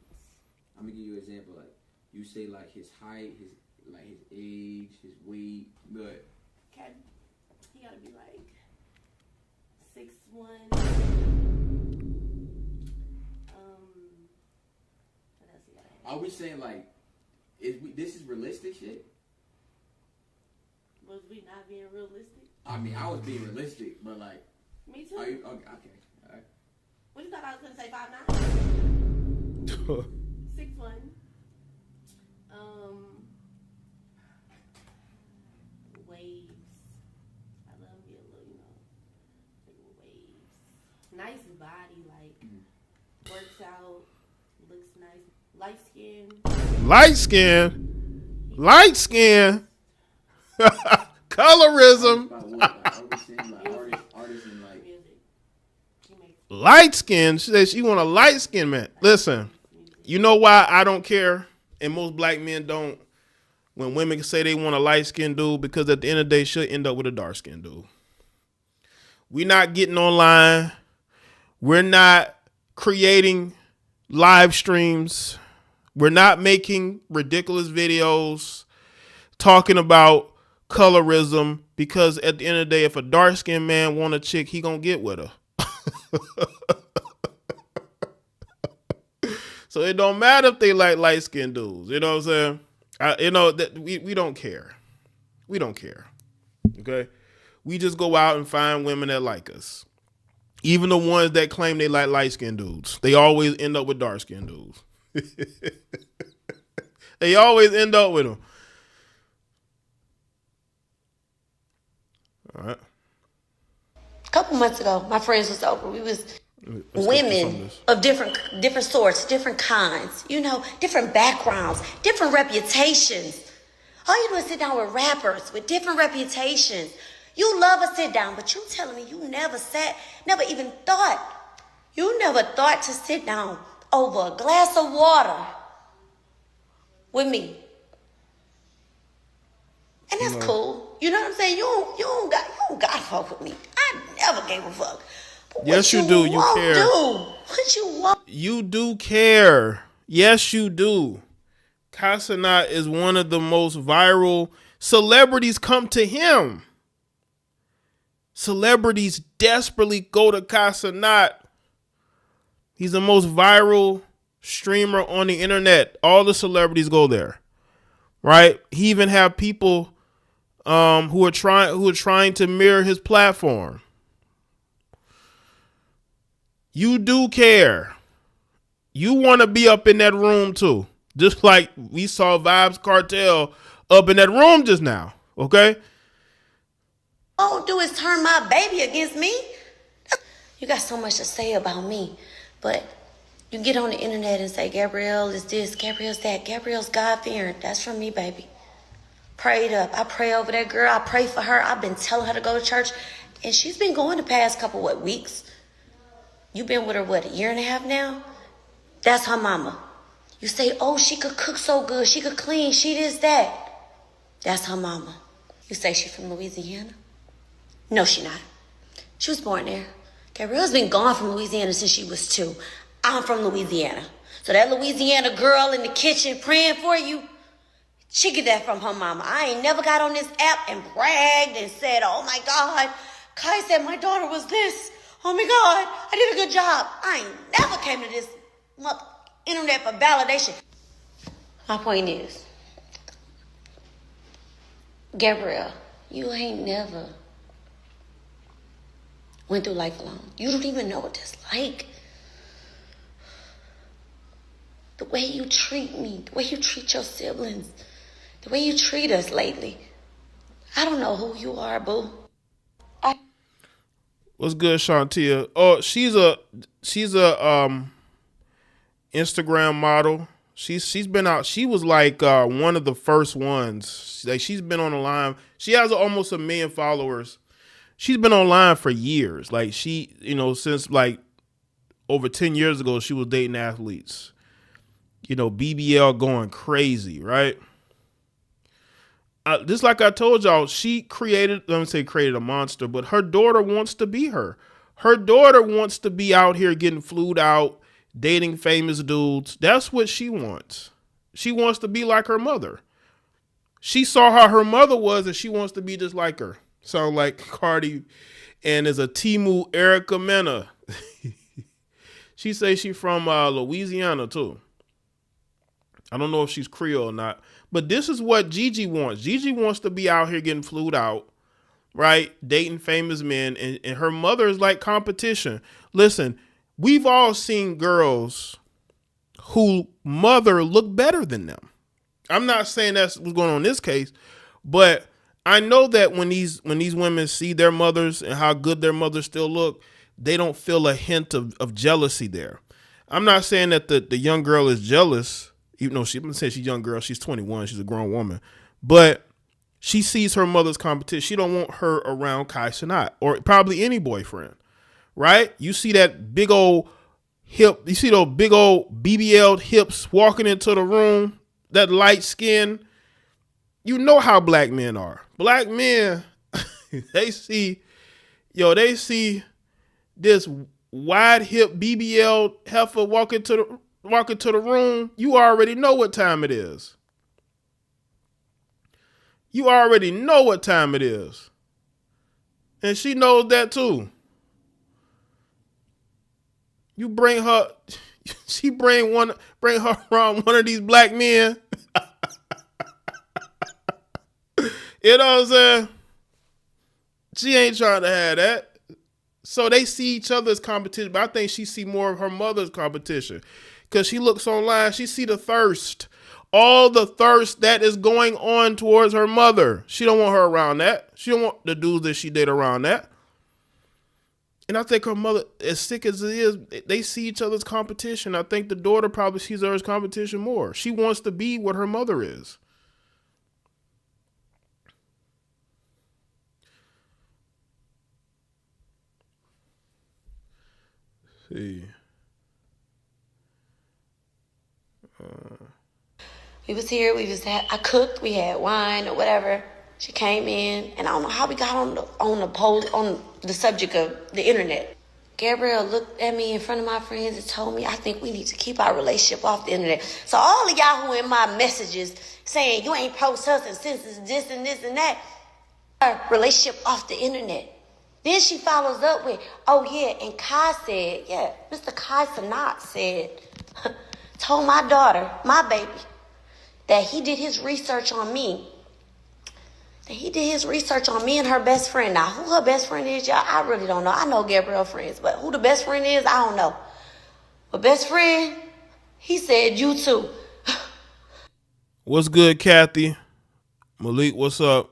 I'm gonna give you an example. Like you say like his height, his age, his weight, but He gotta be like 6'1". What else he gotta have? are we saying like this is realistic shit? Was we not being realistic? I mean, I was being realistic, but like, Me too. are you okay? All right. What you thought I was gonna say? 5'9"? 6'1". Waves. I love me a little, waves. Nice body, like works out, looks nice. Light skin. Light skin. Colorism. Are we saying like artists and like Music. Light skin. She said she want a light skin man. Listen, you know why I don't care, and most black men don't, when women say they want a light skinned dude, because at the end of the day, she'll end up with a dark skinned dude. We're not getting online. We're not creating live streams. We're not making ridiculous videos talking about colorism, because at the end of the day, if a dark skinned man want a chick, he gonna get with her. So it don't matter if they like light skinned dudes. You know what I'm saying? That we don't care. We don't care. Okay? We just go out and find women that like us. Even the ones that claim they like light skinned dudes, they always end up with dark skinned dudes. They always end up with them. All right. A couple months ago, my friends was over. We was women of different sorts, different kinds, different backgrounds, different reputations. All you do is sit down with rappers with different reputations. You love a sit down, but you telling me you never even thought to sit down over a glass of water with me. And that's cool. You know what I'm saying? You don't got to fuck with me. I never gave a fuck. But yes, you do. You care. What you want? You do care. Yes, you do. Casanat is one of the most viral celebrities. Come to him. Celebrities desperately go to Casanat. He's the most viral streamer on the internet. All the celebrities go there, right? He even have people who are trying to mirror his platform. You do care. You want to be up in that room too, just like we saw Vibes Cartel up in that room just now. Okay. All you do is turn my baby against me. You got so much to say about me, but you get on the internet and say Gabrielle is this, Gabrielle's that, Gabrielle's God-fearing. That's from me, baby. Prayed up. I pray over that girl. I pray for her. I've been telling her to go to church, and she's been going the past couple weeks. You've been with her a year and a half now? That's her mama. You say, oh, she could cook so good, she could clean, she this, that. That's her mama. You say she from Louisiana? No, she not. She was born there. Gabrielle's been gone from Louisiana since she was 2. I'm from Louisiana. So that Louisiana girl in the kitchen praying for you, she get that from her mama. I ain't never got on this app and bragged and said, oh my God, Kai said my daughter was this. Oh my God, I did a good job. I ain't never came to this internet for validation. My point is, Gabrielle, you ain't never went through life alone. You don't even know what that's like. The way you treat me, the way you treat your siblings, the way you treat us lately. I don't know who you are, boo. I What's good, Shantia? Oh, she's a Instagram model. She's been out. She was like one of the first ones. Like she's been on the line. She has almost 1 million followers. She's been online for years. Like she, since like over 10 years ago, she was dating athletes. BBL going crazy, right? Just like I told y'all, she created a monster, but her daughter wants to be her. Her daughter wants to be out here getting flued out, dating famous dudes. That's what she wants. She wants to be like her mother. She saw how her mother was and she wants to be just like her. Sound like Cardi and is a Timu Erica Mena. She say she from Louisiana too. I don't know if she's Creole or not, but this is what Gigi wants. Gigi wants to be out here getting flued out, right? Dating famous men, and her mother is like competition. Listen, we've all seen girls who mother look better than them. I'm not saying that's what's going on in this case, but I know that when these women see their mothers and how good their mothers still look, they don't feel a hint of jealousy there. I'm not saying that the young girl is jealous. Even though I'm saying she's a young girl, she's 21, she's a grown woman, but she sees her mother's competition. She don't want her around Kai Cenat or probably any boyfriend, right? You see that big old hip, you see those big old BBL hips walking into the room, that light skin. You know how black men are. Black men, they see this wide hip BBL heifer walking to the room. You already know what time it is. You already know what time it is. And she knows that too. You bring her, she bring her around one of these black men. You know what I'm saying? She ain't trying to have that. So they see each other's competition, but I think she see more of her mother's competition. Because she looks online, she see the thirst. All the thirst that is going on towards her mother. She don't want her around that. She don't want the dudes that she did around that. And I think her mother, as sick as it is, they see each other's competition. I think the daughter probably sees her as competition more. She wants to be what her mother is. See. We was here, I cooked, we had wine or whatever. She came in, and I don't know how we got on the subject of the internet. Gabrielle looked at me in front of my friends and told me, I think we need to keep our relationship off the internet. So all of y'all who in my messages saying you ain't post us and since it's this and this and that, our relationship off the internet. Then she follows up with, oh yeah, and Kai said, yeah, Mr. Kai Cenat said, told my daughter, my baby, that he did his research on me. That he did his research on me and her best friend. Now, who her best friend is, y'all, I really don't know. I know Gabrielle friends, but who the best friend is, I don't know. But best friend, he said you too. What's good, Kathy? Malik, what's up?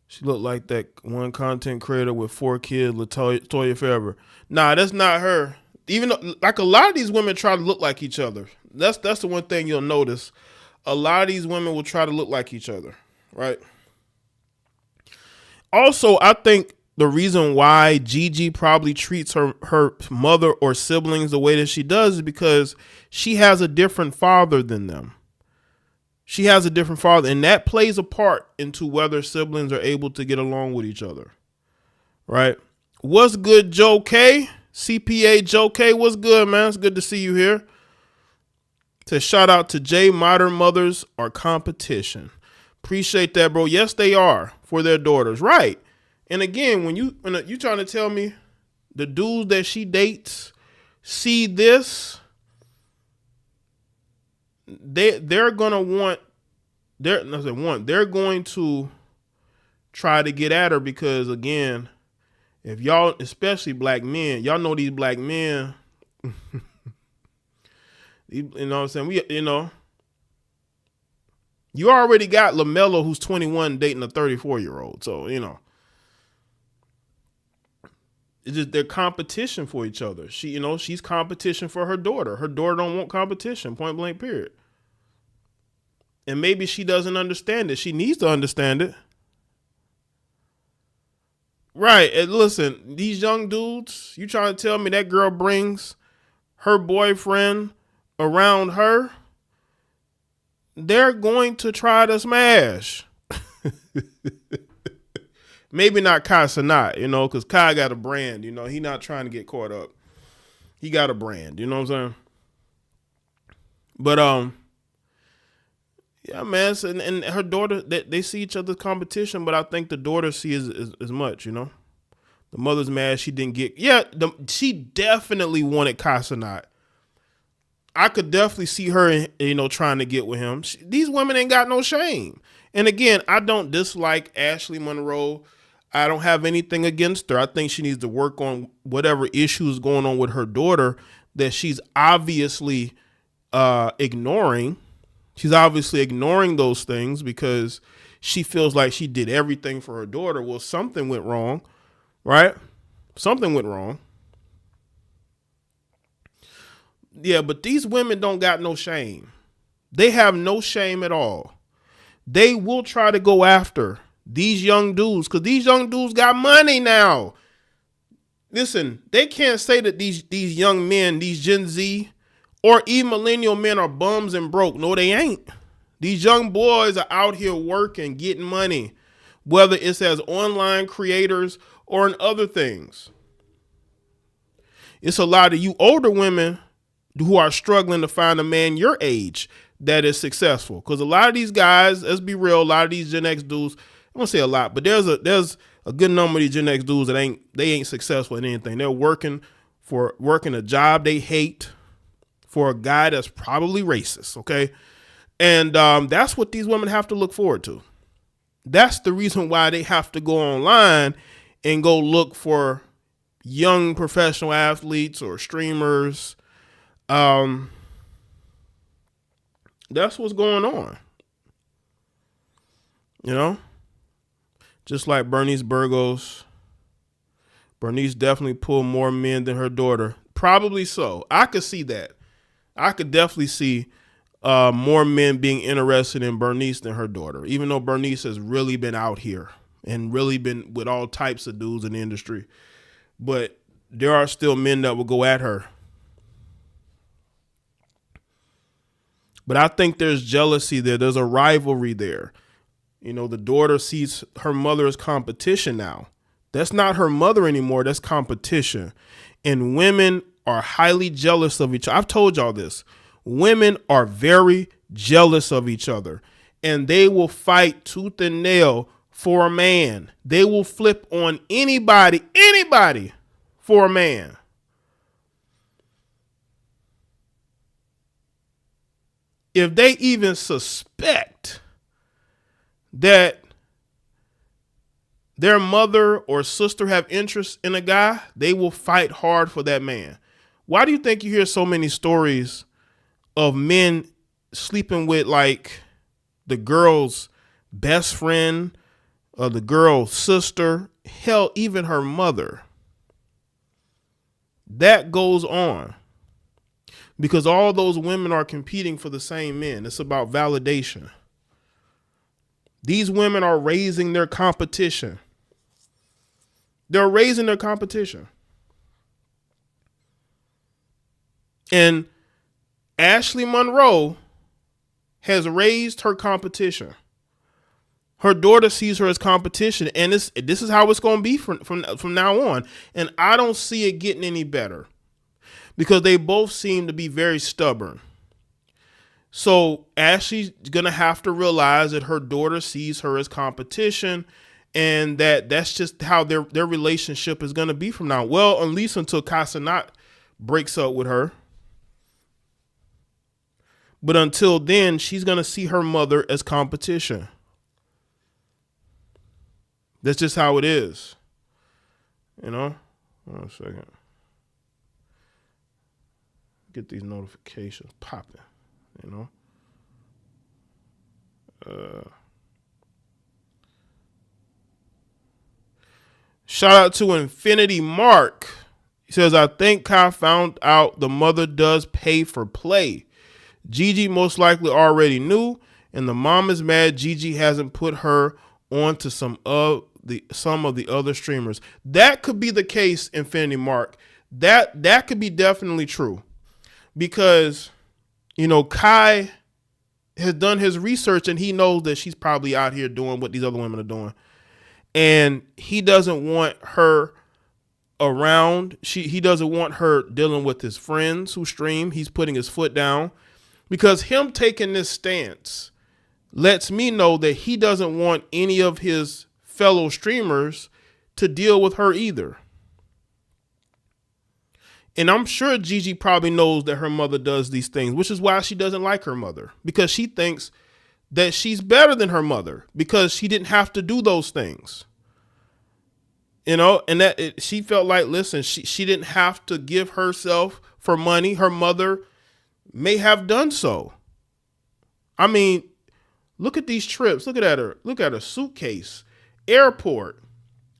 She looked like that one content creator with 4 kids, Latoya Faber. Nah, that's not her. Even though, like a lot of these women try to look like each other. That's the one thing you'll notice. A lot of these women will try to look like each other, right? Also, I think the reason why Gigi probably treats her mother or siblings the way that she does is because she has a different father than them. She has a different father, and that plays a part into whether siblings are able to get along with each other, right? What's good, Joe K? CPA Joe K, what's good, man? It's good to see you here. To shout out to Jaye, modern mothers are competition. Appreciate that, bro. Yes, they are for their daughters, right? And again, when you trying to tell me the dudes that she dates see this, they're going to try to get at her because, again, if y'all, especially black men, y'all know these black men, you know what I'm saying? You already got LaMelo, who's 21, dating a 34-year-old. So, It's just they're competition for each other. She's competition for her daughter. Her daughter don't want competition, point blank, period. And maybe she doesn't understand it. She needs to understand it. Right. And listen, these young dudes, you trying to tell me that girl brings her boyfriend around her? They're going to try to smash. Maybe not Cenat, because Kai got a brand, he not trying to get caught up. He got a brand, you know what I'm saying? But, yeah, man, and her daughter, they see each other's competition, but I think the daughter sees as much, The mother's mad she didn't get, she definitely wanted Cenat. I could definitely see her, trying to get with him. These women ain't got no shame. And again, I don't dislike Ashley Monroe. I don't have anything against her. I think she needs to work on whatever issues going on with her daughter that she's obviously ignoring. She's obviously ignoring those things because she feels like she did everything for her daughter. Well, something went wrong, right? Something went wrong. Yeah, but these women don't got no shame. They have no shame at all. They will try to go after these young dudes because these young dudes got money now. Listen, they can't say that these young men, these Gen Z or even millennial men are bums and broke. No, they ain't. These young boys are out here working, getting money, whether it's as online creators or in other things. It's a lot of you older women who are struggling to find a man your age that is successful. Because a lot of these guys, let's be real, a lot of these Gen X dudes, I won't say a lot, but there's a good number of these Gen X dudes that ain't successful in anything. They're working a job they hate for a guy that's probably racist, okay? And that's what these women have to look forward to. That's the reason why they have to go online and go look for young professional athletes or streamers. That's what's going on. Just like Bernice Burgos. Bernice definitely pulled more men than her daughter. Probably so. I could see that. I could definitely see more men being interested in Bernice than her daughter, even though Bernice has really been out here and really been with all types of dudes in the industry. But there are still men that will go at her. But I think there's jealousy there. There's a rivalry there. The daughter sees her mother as competition now. That's not her mother anymore. That's competition. And women are highly jealous of each other. I've told y'all this. Women are very jealous of each other. And they will fight tooth and nail for a man. They will flip on anybody for a man. If they even suspect that their mother or sister have interest in a guy, they will fight hard for that man. Why do you think you hear so many stories of men sleeping with like the girl's best friend or the girl's sister, hell, even her mother? That goes on because all those women are competing for the same men. It's about validation. These women are raising their competition. They're raising their competition. And Ashley Monroe has raised her competition. Her daughter sees her as competition, and this is how it's going to be from now on. And I don't see it getting any better because they both seem to be very stubborn. So Ashley's going to have to realize that her daughter sees her as competition and that's just how their relationship is going to be from now. Well, at least until Cenat breaks up with her. But until then, she's going to see her mother as competition. That's just how it is. Hold on a second. Get these notifications popping. Shout out to Infinity Mark. He says, I think Kai found out the mother does pay for play. Gigi most likely already knew, and the mom is mad Gigi hasn't put her on to some of the other streamers. That could be the case, Infinity Mark. That could be definitely true. Because, Kai has done his research and he knows that she's probably out here doing what these other women are doing. And he doesn't want her around. He doesn't want her dealing with his friends who stream. He's putting his foot down because him taking this stance lets me know that he doesn't want any of his fellow streamers to deal with her either. And I'm sure Gigi probably knows that her mother does these things, which is why she doesn't like her mother, because she thinks that she's better than her mother because she didn't have to do those things. And that she felt like, listen, she didn't have to give herself for money. Her mother may have done so. I mean, look at these trips. Look at her. Look at her suitcase, airport,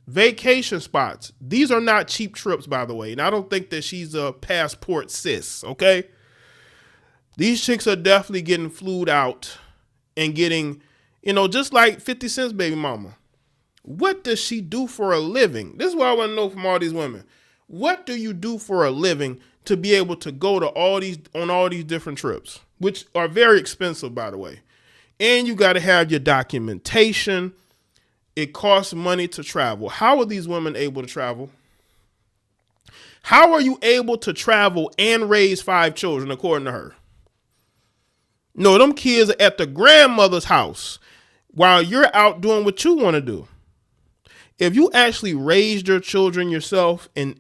vacation spots. These are not cheap trips, by the way. And I don't think that she's a passport sis, okay? These chicks are definitely getting flued out and getting, just like 50 Cent's baby mama. What does she do for a living? This is what I want to know from all these women. What do you do for a living to be able to go to all these different trips, which are very expensive, by the way? And you got to have your documentation. It costs money to travel. How are these women able to travel? How are you able to travel and raise 5 children, according to her? No, them kids are at the grandmother's house while you're out doing what you want to do. If you actually raised your children yourself and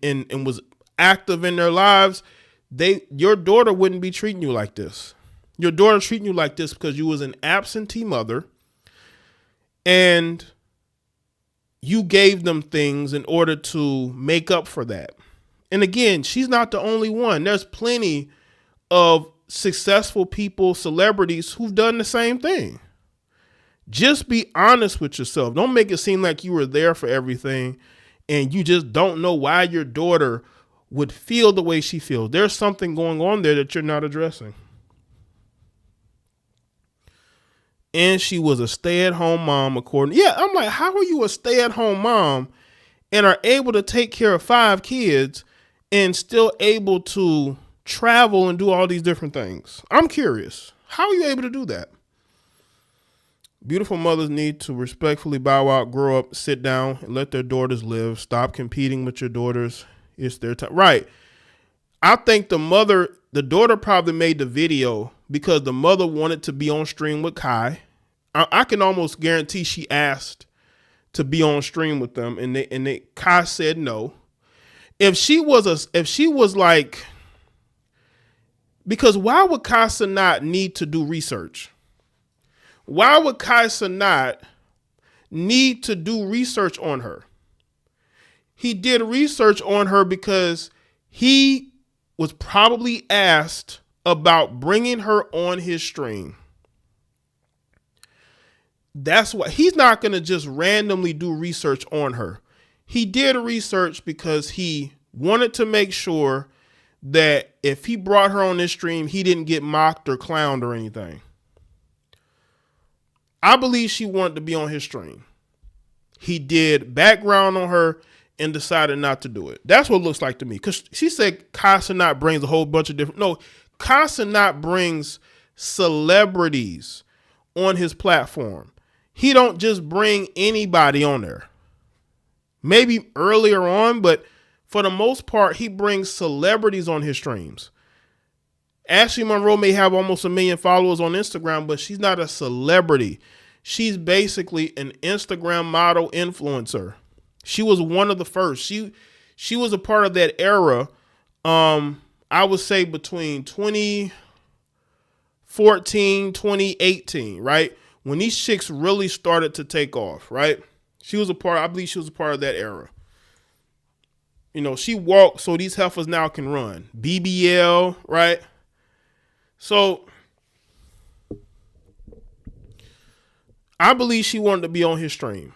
was active in their lives, your daughter wouldn't be treating you like this. Your daughter treating you like this because you was an absentee mother and you gave them things in order to make up for that. And again, she's not the only one. There's plenty of successful people, celebrities who've done the same thing. Just be honest with yourself. Don't make it seem like you were there for everything and you just don't know why your daughter would feel the way she feels. There's something going on there that you're not addressing. And she was a stay-at-home mom, according. Yeah, I'm like, how are you a stay-at-home mom and are able to take care of 5 kids and still able to travel and do all these different things? I'm curious. How are you able to do that? Beautiful mothers need to respectfully bow out, grow up, sit down, and let their daughters live. Stop competing with your daughters. It's their time. Right. I think the daughter probably made the video because the mother wanted to be on stream with Kai. I can almost guarantee she asked to be on stream with them, and Kai said no. If she was like, because why would Kai Cenat need to do research? Why would Kai Cenat need to do research on her? He did research on her because he was probably asked about bringing her on his stream. That's why he's not going to just randomly do research on her. He did research because he wanted to make sure that if he brought her on this stream, he didn't get mocked or clowned or anything. I believe she wanted to be on his stream. He did background on her and decided not to do it. That's what it looks like to me. Because she said Kai Cenat brings a whole bunch of different. No, Kai Cenat brings celebrities on his platform. He don't just bring anybody on there. Maybe earlier on, but for the most part, he brings celebrities on his streams. Ashley Monroe may have almost 1 million followers on Instagram, but she's not a celebrity. She's basically an Instagram model influencer. She was one of the first. She was a part of that era. I would say between 2014, 2018, right? When these chicks really started to take off, right? I believe she was a part of that era. She walked so these heifers now can run. BBL, right? So I believe she wanted to be on his stream.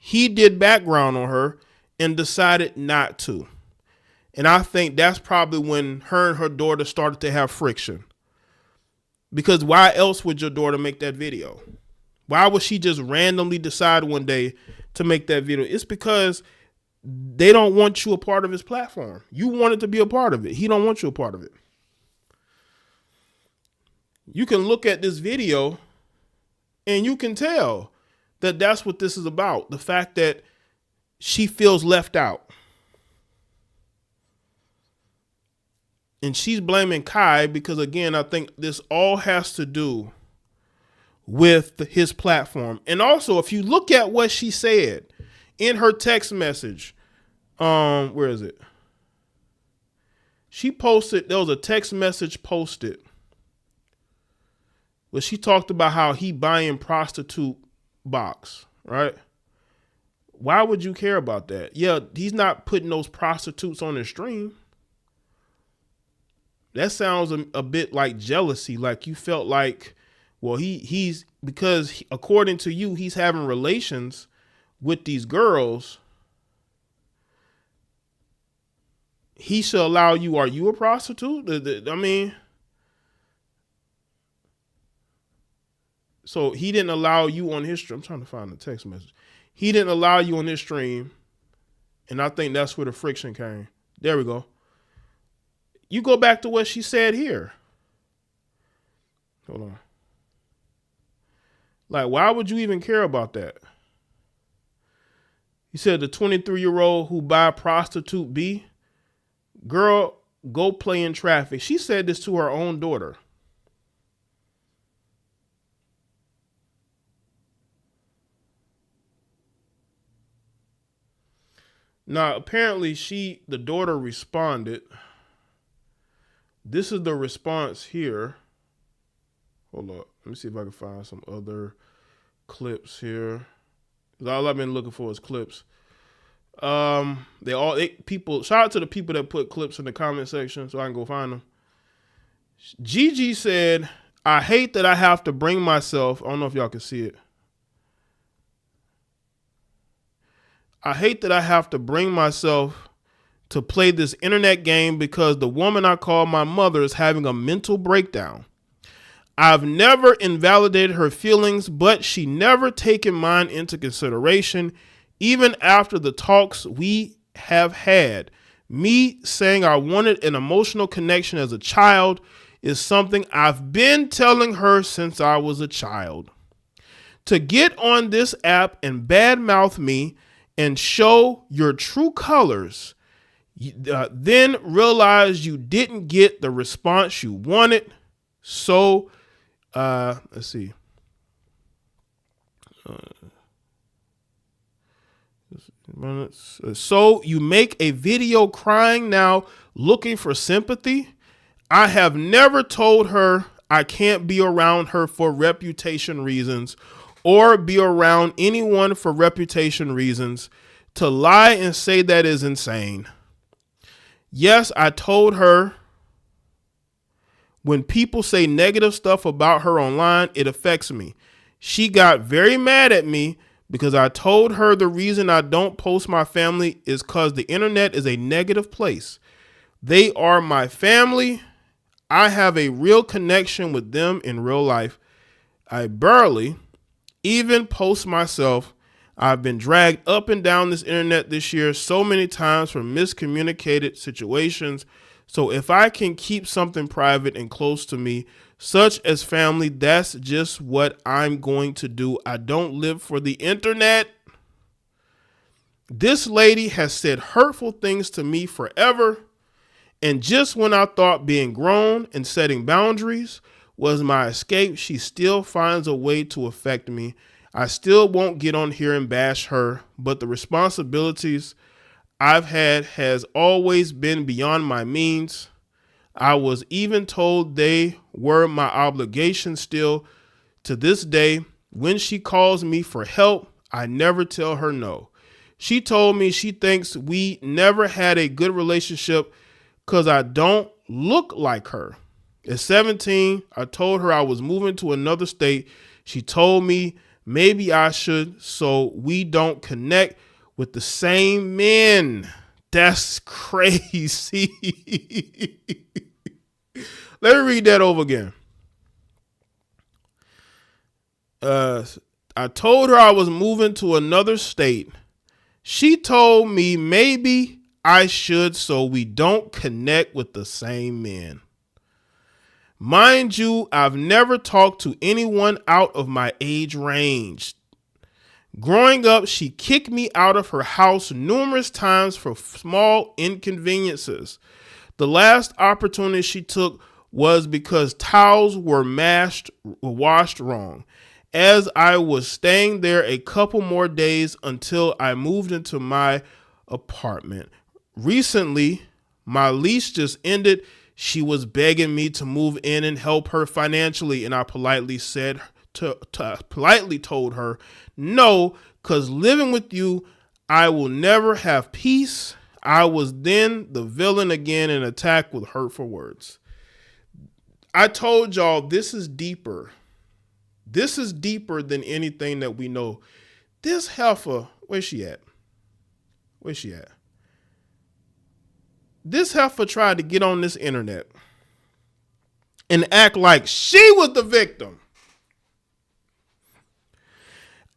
He did background on her and decided not to. And I think that's probably when her and her daughter started to have friction. Because why else would your daughter make that video? Why would she just randomly decide one day to make that video? It's because they don't want you a part of his platform. You wanted to be a part of it. He don't want you a part of it. You can look at this video and you can tell that that's what this is about. The fact that she feels left out. And she's blaming Kai because, again, I think this all has to do with his platform. And also, if you look at what she said in her text message, where is it? She posted, there was a text message posted where she talked about how he buying prostitute box, right? Why would you care about that? Yeah, he's not putting those prostitutes on his stream. That sounds a bit like jealousy. Like you felt like, well, he's because according to you, he's having relations with these girls. He should allow you. Are you a prostitute? I mean, so he didn't allow you on his stream. I'm trying to find the text message. He didn't allow you on his stream. And I think that's where the friction came. There we go. You go back to what she said here. Hold on. Like, why would you even care about that? He said the 23-year-old who buy prostitute B, girl, go play in traffic. She said this to her own daughter. Now, apparently the daughter responded. This is the response here. Hold up. Let me see if I can find some other clips here. All I've been looking for is clips. Shout out to the people that put clips in the comment section so I can go find them. Gigi said, I hate that I have to bring myself. I don't know if y'all can see it. I hate that I have to bring myself to play this internet game because the woman I call my mother is having a mental breakdown. I've never invalidated her feelings, but she never taken mine into consideration, even after the talks we have had. Me saying I wanted an emotional connection as a child is something I've been telling her since I was a child. To get on this app and badmouth me and show your true colors, then realize you didn't get the response you wanted. So, let's see. So you make a video crying now, looking for sympathy. I have never told her I can't be around her for reputation reasons or be around anyone for reputation reasons. To lie and say that is insane. Yes, I told her when people say negative stuff about her online, it affects me. She got very mad at me because I told her the reason I don't post my family is because the internet is a negative place. They are my family. I have a real connection with them in real life. I barely even post myself. I've been dragged up and down this internet this year so many times for miscommunicated situations. So if I can keep something private and close to me, such as family, that's just what I'm going to do. I don't live for the internet. This lady has said hurtful things to me forever. And just when I thought being grown and setting boundaries was my escape, she still finds a way to affect me. I still won't get on here and bash her, but the responsibilities I've had has always been beyond my means. I was even told they were my obligation still to this day. When she calls me for help, I never tell her no. She told me she thinks we never had a good relationship because I don't look like her. At 17, I told her I was moving to another state. She told me Maybe I should so we don't connect with the same men. That's crazy. Let me read that over again. I told her I was moving to another state. She told me maybe I should so we don't connect with the same men. Mind you, I've never talked to anyone out of my age range. Growing up, she kicked me out of her house numerous times for small inconveniences. The last opportunity she took was because towels were washed wrong. As I was staying there a couple more days until I moved into my apartment. Recently, my lease just ended. She was begging me to move in and help her financially, and I politely told her no, because living with you, I will never have peace. I was then the villain again and attacked with hurtful words. I told y'all this is deeper. This is deeper than anything that we know. This heifer, where's she at? Where's she at? This heifer tried to get on this internet and act like she was the victim.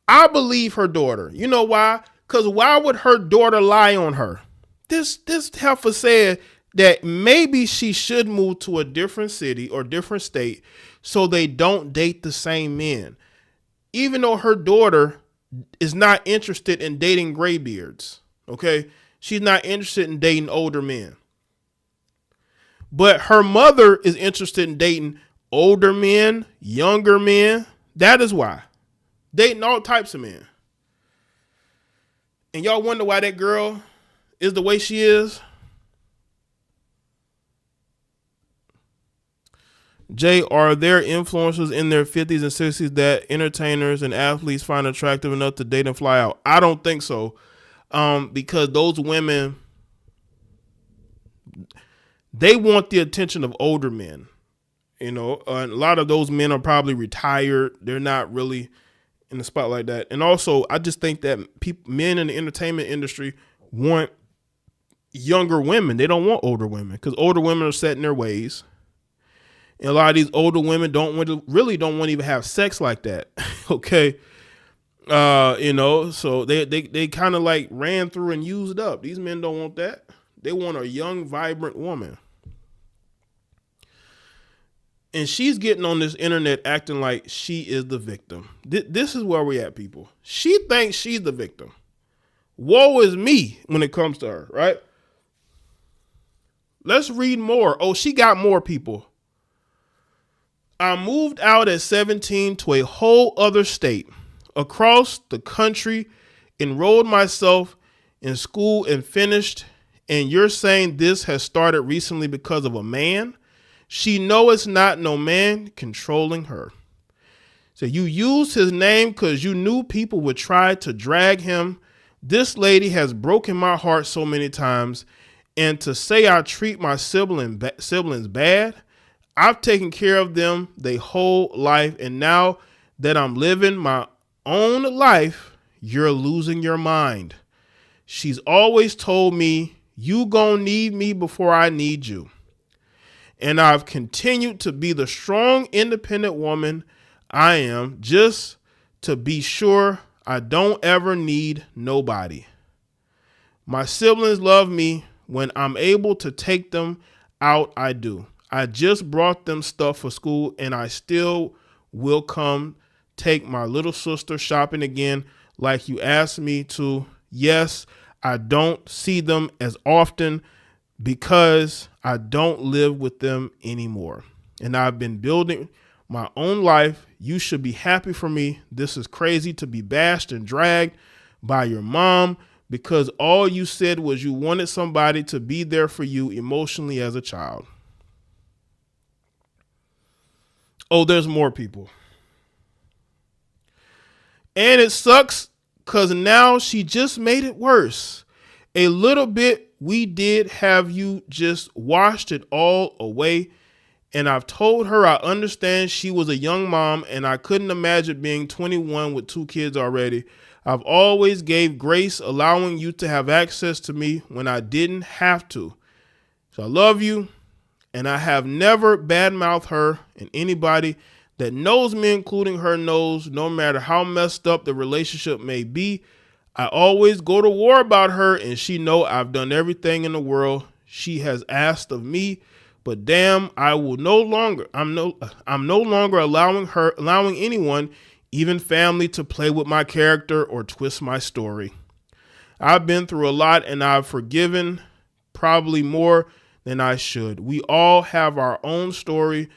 I believe her daughter. You know why? Because why would her daughter lie on her? This heifer said that maybe she should move to a different city or different state so they don't date the same men. Even though her daughter is not interested in dating graybeards, okay? She's not interested in dating older men. But her mother is interested in dating older men, younger men. That is why. Dating all types of men. And y'all wonder why that girl is the way she is? Jay, are there influencers in their 50s and 60s that entertainers and athletes find attractive enough to date and fly out? I don't think so. Because those women, they want the attention of older men. You know, a lot of those men are probably retired. They're not really in the spot like that. And also, I just think that men in the entertainment industry want younger women. They don't want older women because older women are set in their ways. And a lot of these older women don't want to even have sex like that. Okay. You know, so they kind of like ran through and used up. These men don't want that. They want a young, vibrant woman. And she's getting on this internet acting like she is the victim. This is where we at, people. She thinks she's the victim. Woe is me when it comes to her, right? Let's read more. Oh, she got more, people. I moved out at 17 to a whole other state, across the country, enrolled myself in school and finished. And you're saying this has started recently because of a man? She know it's not no man controlling her. So you used his name because you knew people would try to drag him. This lady has broken my heart so many times. And to say I treat my siblings bad, I've taken care of them their whole life. And now that I'm living my own life, you're losing your mind. She's always told me, you gonna need me before I need you. And I've continued to be the strong, independent woman I am, just to be sure I don't ever need nobody. My siblings love me. When I'm able to take them out, I do. I just brought them stuff for school, and I still will come take my little sister shopping again like you asked me to. Yes, I don't see them as often because I don't live with them anymore. And I've been building my own life. You should be happy for me. This is crazy to be bashed and dragged by your mom because all you said was you wanted somebody to be there for you emotionally as a child. Oh, there's more, people. And it sucks because now she just made it worse. A little bit we did have you just washed it all away. And I've told her I understand she was a young mom and I couldn't imagine being 21 with 2 kids already. I've always gave grace, allowing you to have access to me when I didn't have to. So I love you, and I have never badmouthed her, and anybody that knows me, including her, knows no matter how messed up the relationship may be, I always go to war about her, and she know I've done everything in the world she has asked of me. But damn, I'm no longer allowing anyone, even family, to play with my character or twist my story. I've been through a lot and I've forgiven probably more than I should. We all have our own story.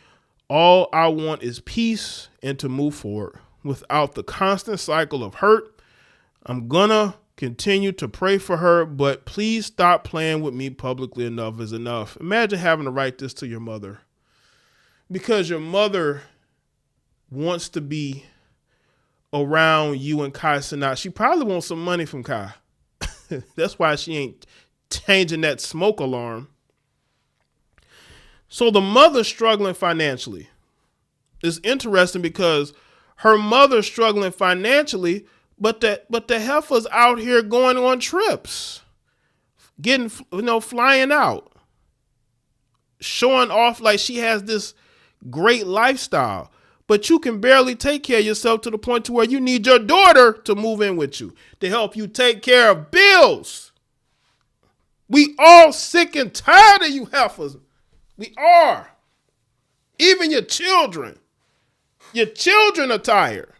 All I want is peace and to move forward without the constant cycle of hurt. I'm gonna continue to pray for her, but please stop playing with me publicly. Enough is enough. Imagine having to write this to your mother because your mother wants to be around you and Kai Cenat. She probably wants some money from Kai. That's why she ain't changing that smoke alarm. So the mother's struggling financially. It's interesting because her mother's struggling financially, but the heifer's out here going on trips, getting, flying out, showing off like she has this great lifestyle. But you can barely take care of yourself to the point to where you need your daughter to move in with you to help you take care of bills. We all sick and tired of you heifers. We are. Even your children. Your children are tired.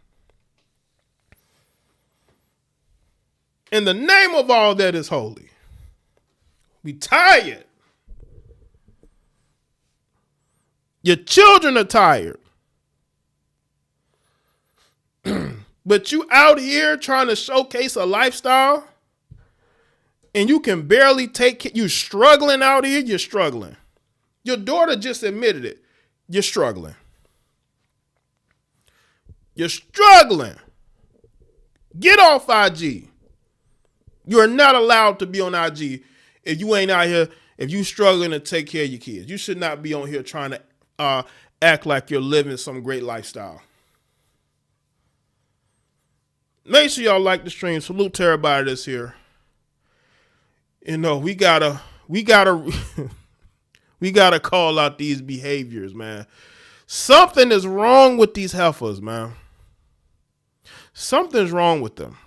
In the name of all that is holy, we tired. Your children are tired. But you out here trying to showcase a lifestyle and you can barely take it. You struggling out here. You're struggling. Your daughter just admitted it. You're struggling. You're struggling. Get off IG. You are not allowed to be on IG if you ain't out here, if you struggling to take care of your kids. You should not be on here trying to act like you're living some great lifestyle. Make sure y'all like the stream. Salute to everybody that's here. We gotta we gotta call out these behaviors, man. Something is wrong with these heifers, man. Something's wrong with them.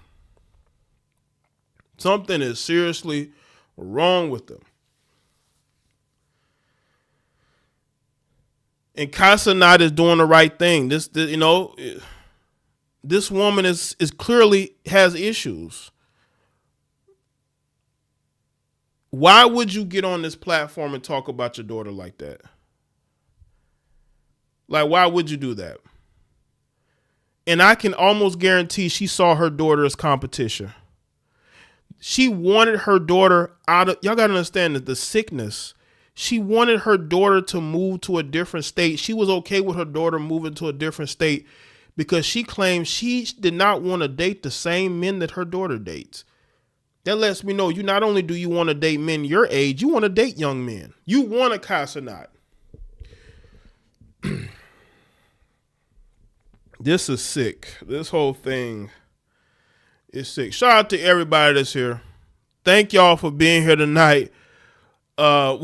Something is seriously wrong with them. And Kai Cenat is doing the right thing. This woman is clearly has issues. Why would you get on this platform and talk about your daughter like that? Like, why would you do that? And I can almost guarantee she saw her daughter as competition. She wanted her daughter out of, y'all got to understand that the sickness. She wanted her daughter to move to a different state. She was okay with her daughter moving to a different state because she claimed she did not want to date the same men that her daughter dates. That lets me know you not only do you want to date men your age, you want to date young men. You want a Kai Cenat. This is sick. This whole thing is sick. Shout out to everybody that's here. Thank y'all for being here tonight. I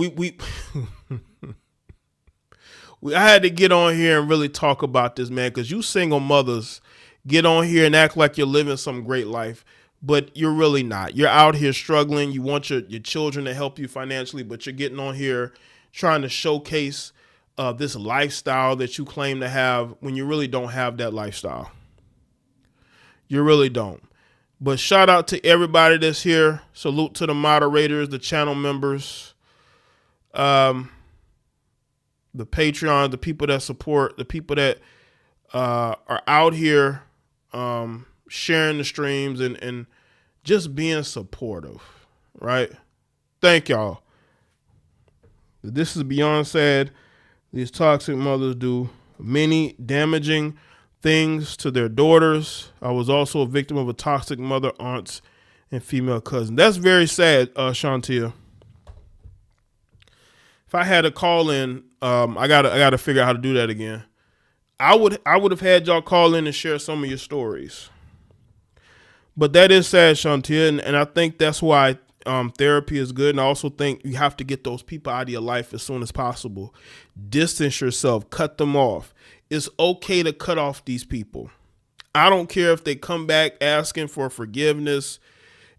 had to get on here and really talk about this, man, because you single mothers get on here and act like you're living some great life, but you're really not. You're out here struggling. You want your children to help you financially, but you're getting on here trying to showcase this lifestyle that you claim to have when you really don't have that lifestyle. You really don't. But shout out to everybody that's here. Salute to the moderators, the channel members, the Patreon, the people that support, the people that are out here sharing the streams and just being supportive, right? Thank y'all. This is beyond sad. These toxic mothers do many damaging things to their daughters. I was also a victim of a toxic mother, aunts, and female cousin. That's very sad, Shantia. If I had a call in I gotta figure out how to do that again. I would have had y'all call in and share some of your stories. But that is sad, Shantia, and I think that's why therapy is good. And I also think you have to get those people out of your life as soon as possible. Distance yourself, cut them off. It's okay to cut off these people. I don't care if they come back asking for forgiveness,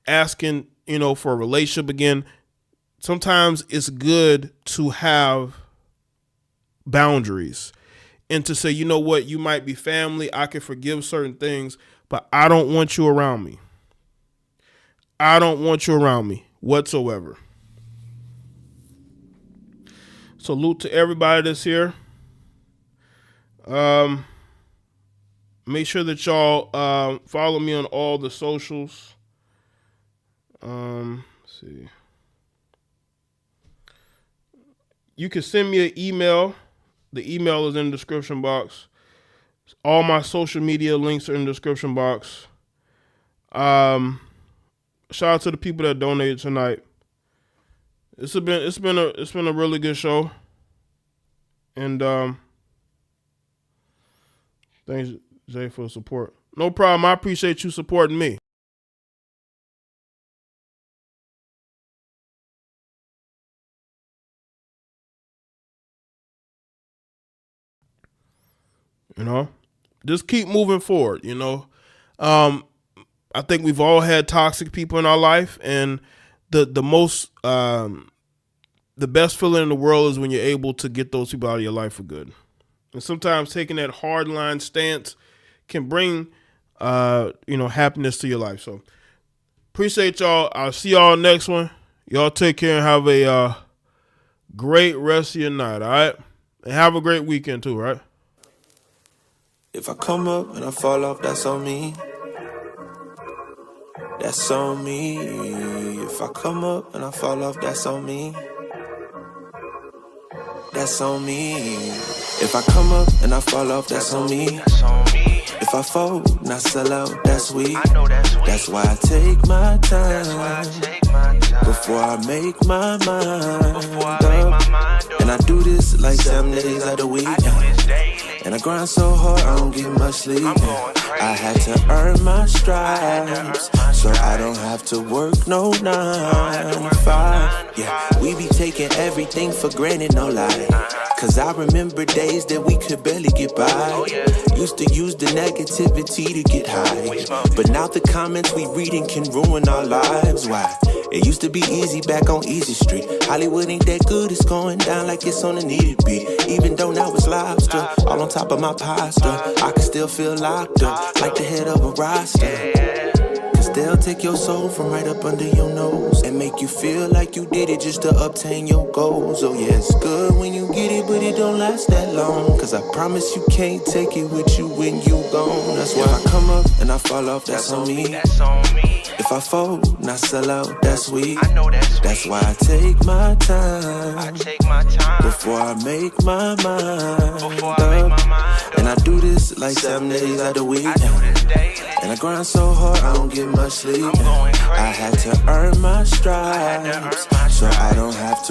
asking, for a relationship again. Sometimes it's good to have boundaries and to say, you know what, you might be family. I can forgive certain things, but I don't want you around me. I don't want you around me whatsoever. Salute to everybody that's here. Make sure that y'all follow me on all the socials. Let's see. You can send me an email. The email is in the description box. All my social media links are in the description box. Shout out to the people that donated tonight. It's been a really good show. And thanks, Jay, for the support. No problem. I appreciate you supporting me. Just keep moving forward. I think we've all had toxic people in our life, and the best feeling in the world is when you're able to get those people out of your life for good. And sometimes taking that hardline stance can bring happiness to your life. So appreciate y'all. I'll see y'all next one. Y'all take care and have a great rest of your night. All right, and have a great weekend too. Right. If I come up and I fall off, that's on me. That's on me. If I come up and I fall off, that's on me. That's on me. If I come up and I fall off, that's on me. If I fold and I sell out, that's weak. That's why I take my time before I make my mind up. And I do this like 7 days out of the week. And I grind so hard, I don't get much sleep. I had to earn my stripes, so I don't have to work no 9 to 5. Yeah, we be taking everything for granted, no lie. Cause I remember days that we could barely get by. Used to use the negativity to get high. But now the comments we reading can ruin our lives. Why? It used to be easy back on Easy Street. Hollywood ain't that good, it's going down like it's on a needed beat. Even though now it's lobster, all on top of my pasta, I can still feel locked up, like the head of a roster. Cause they'll take your soul from right up under your nose and make you feel like you did it just to obtain your goals. Oh yeah, it's good when you get it, but it don't last that long. Cause I promise you can't take it with you when you gone. That's why I come up and I fall off, that's on me. If I fold and I sell out, that's weak. That's why I take my time before I make my mind up. And I do this like 7 days out of the week. And I grind so hard, I don't get much sleep. I had to earn my stripes, so I don't have to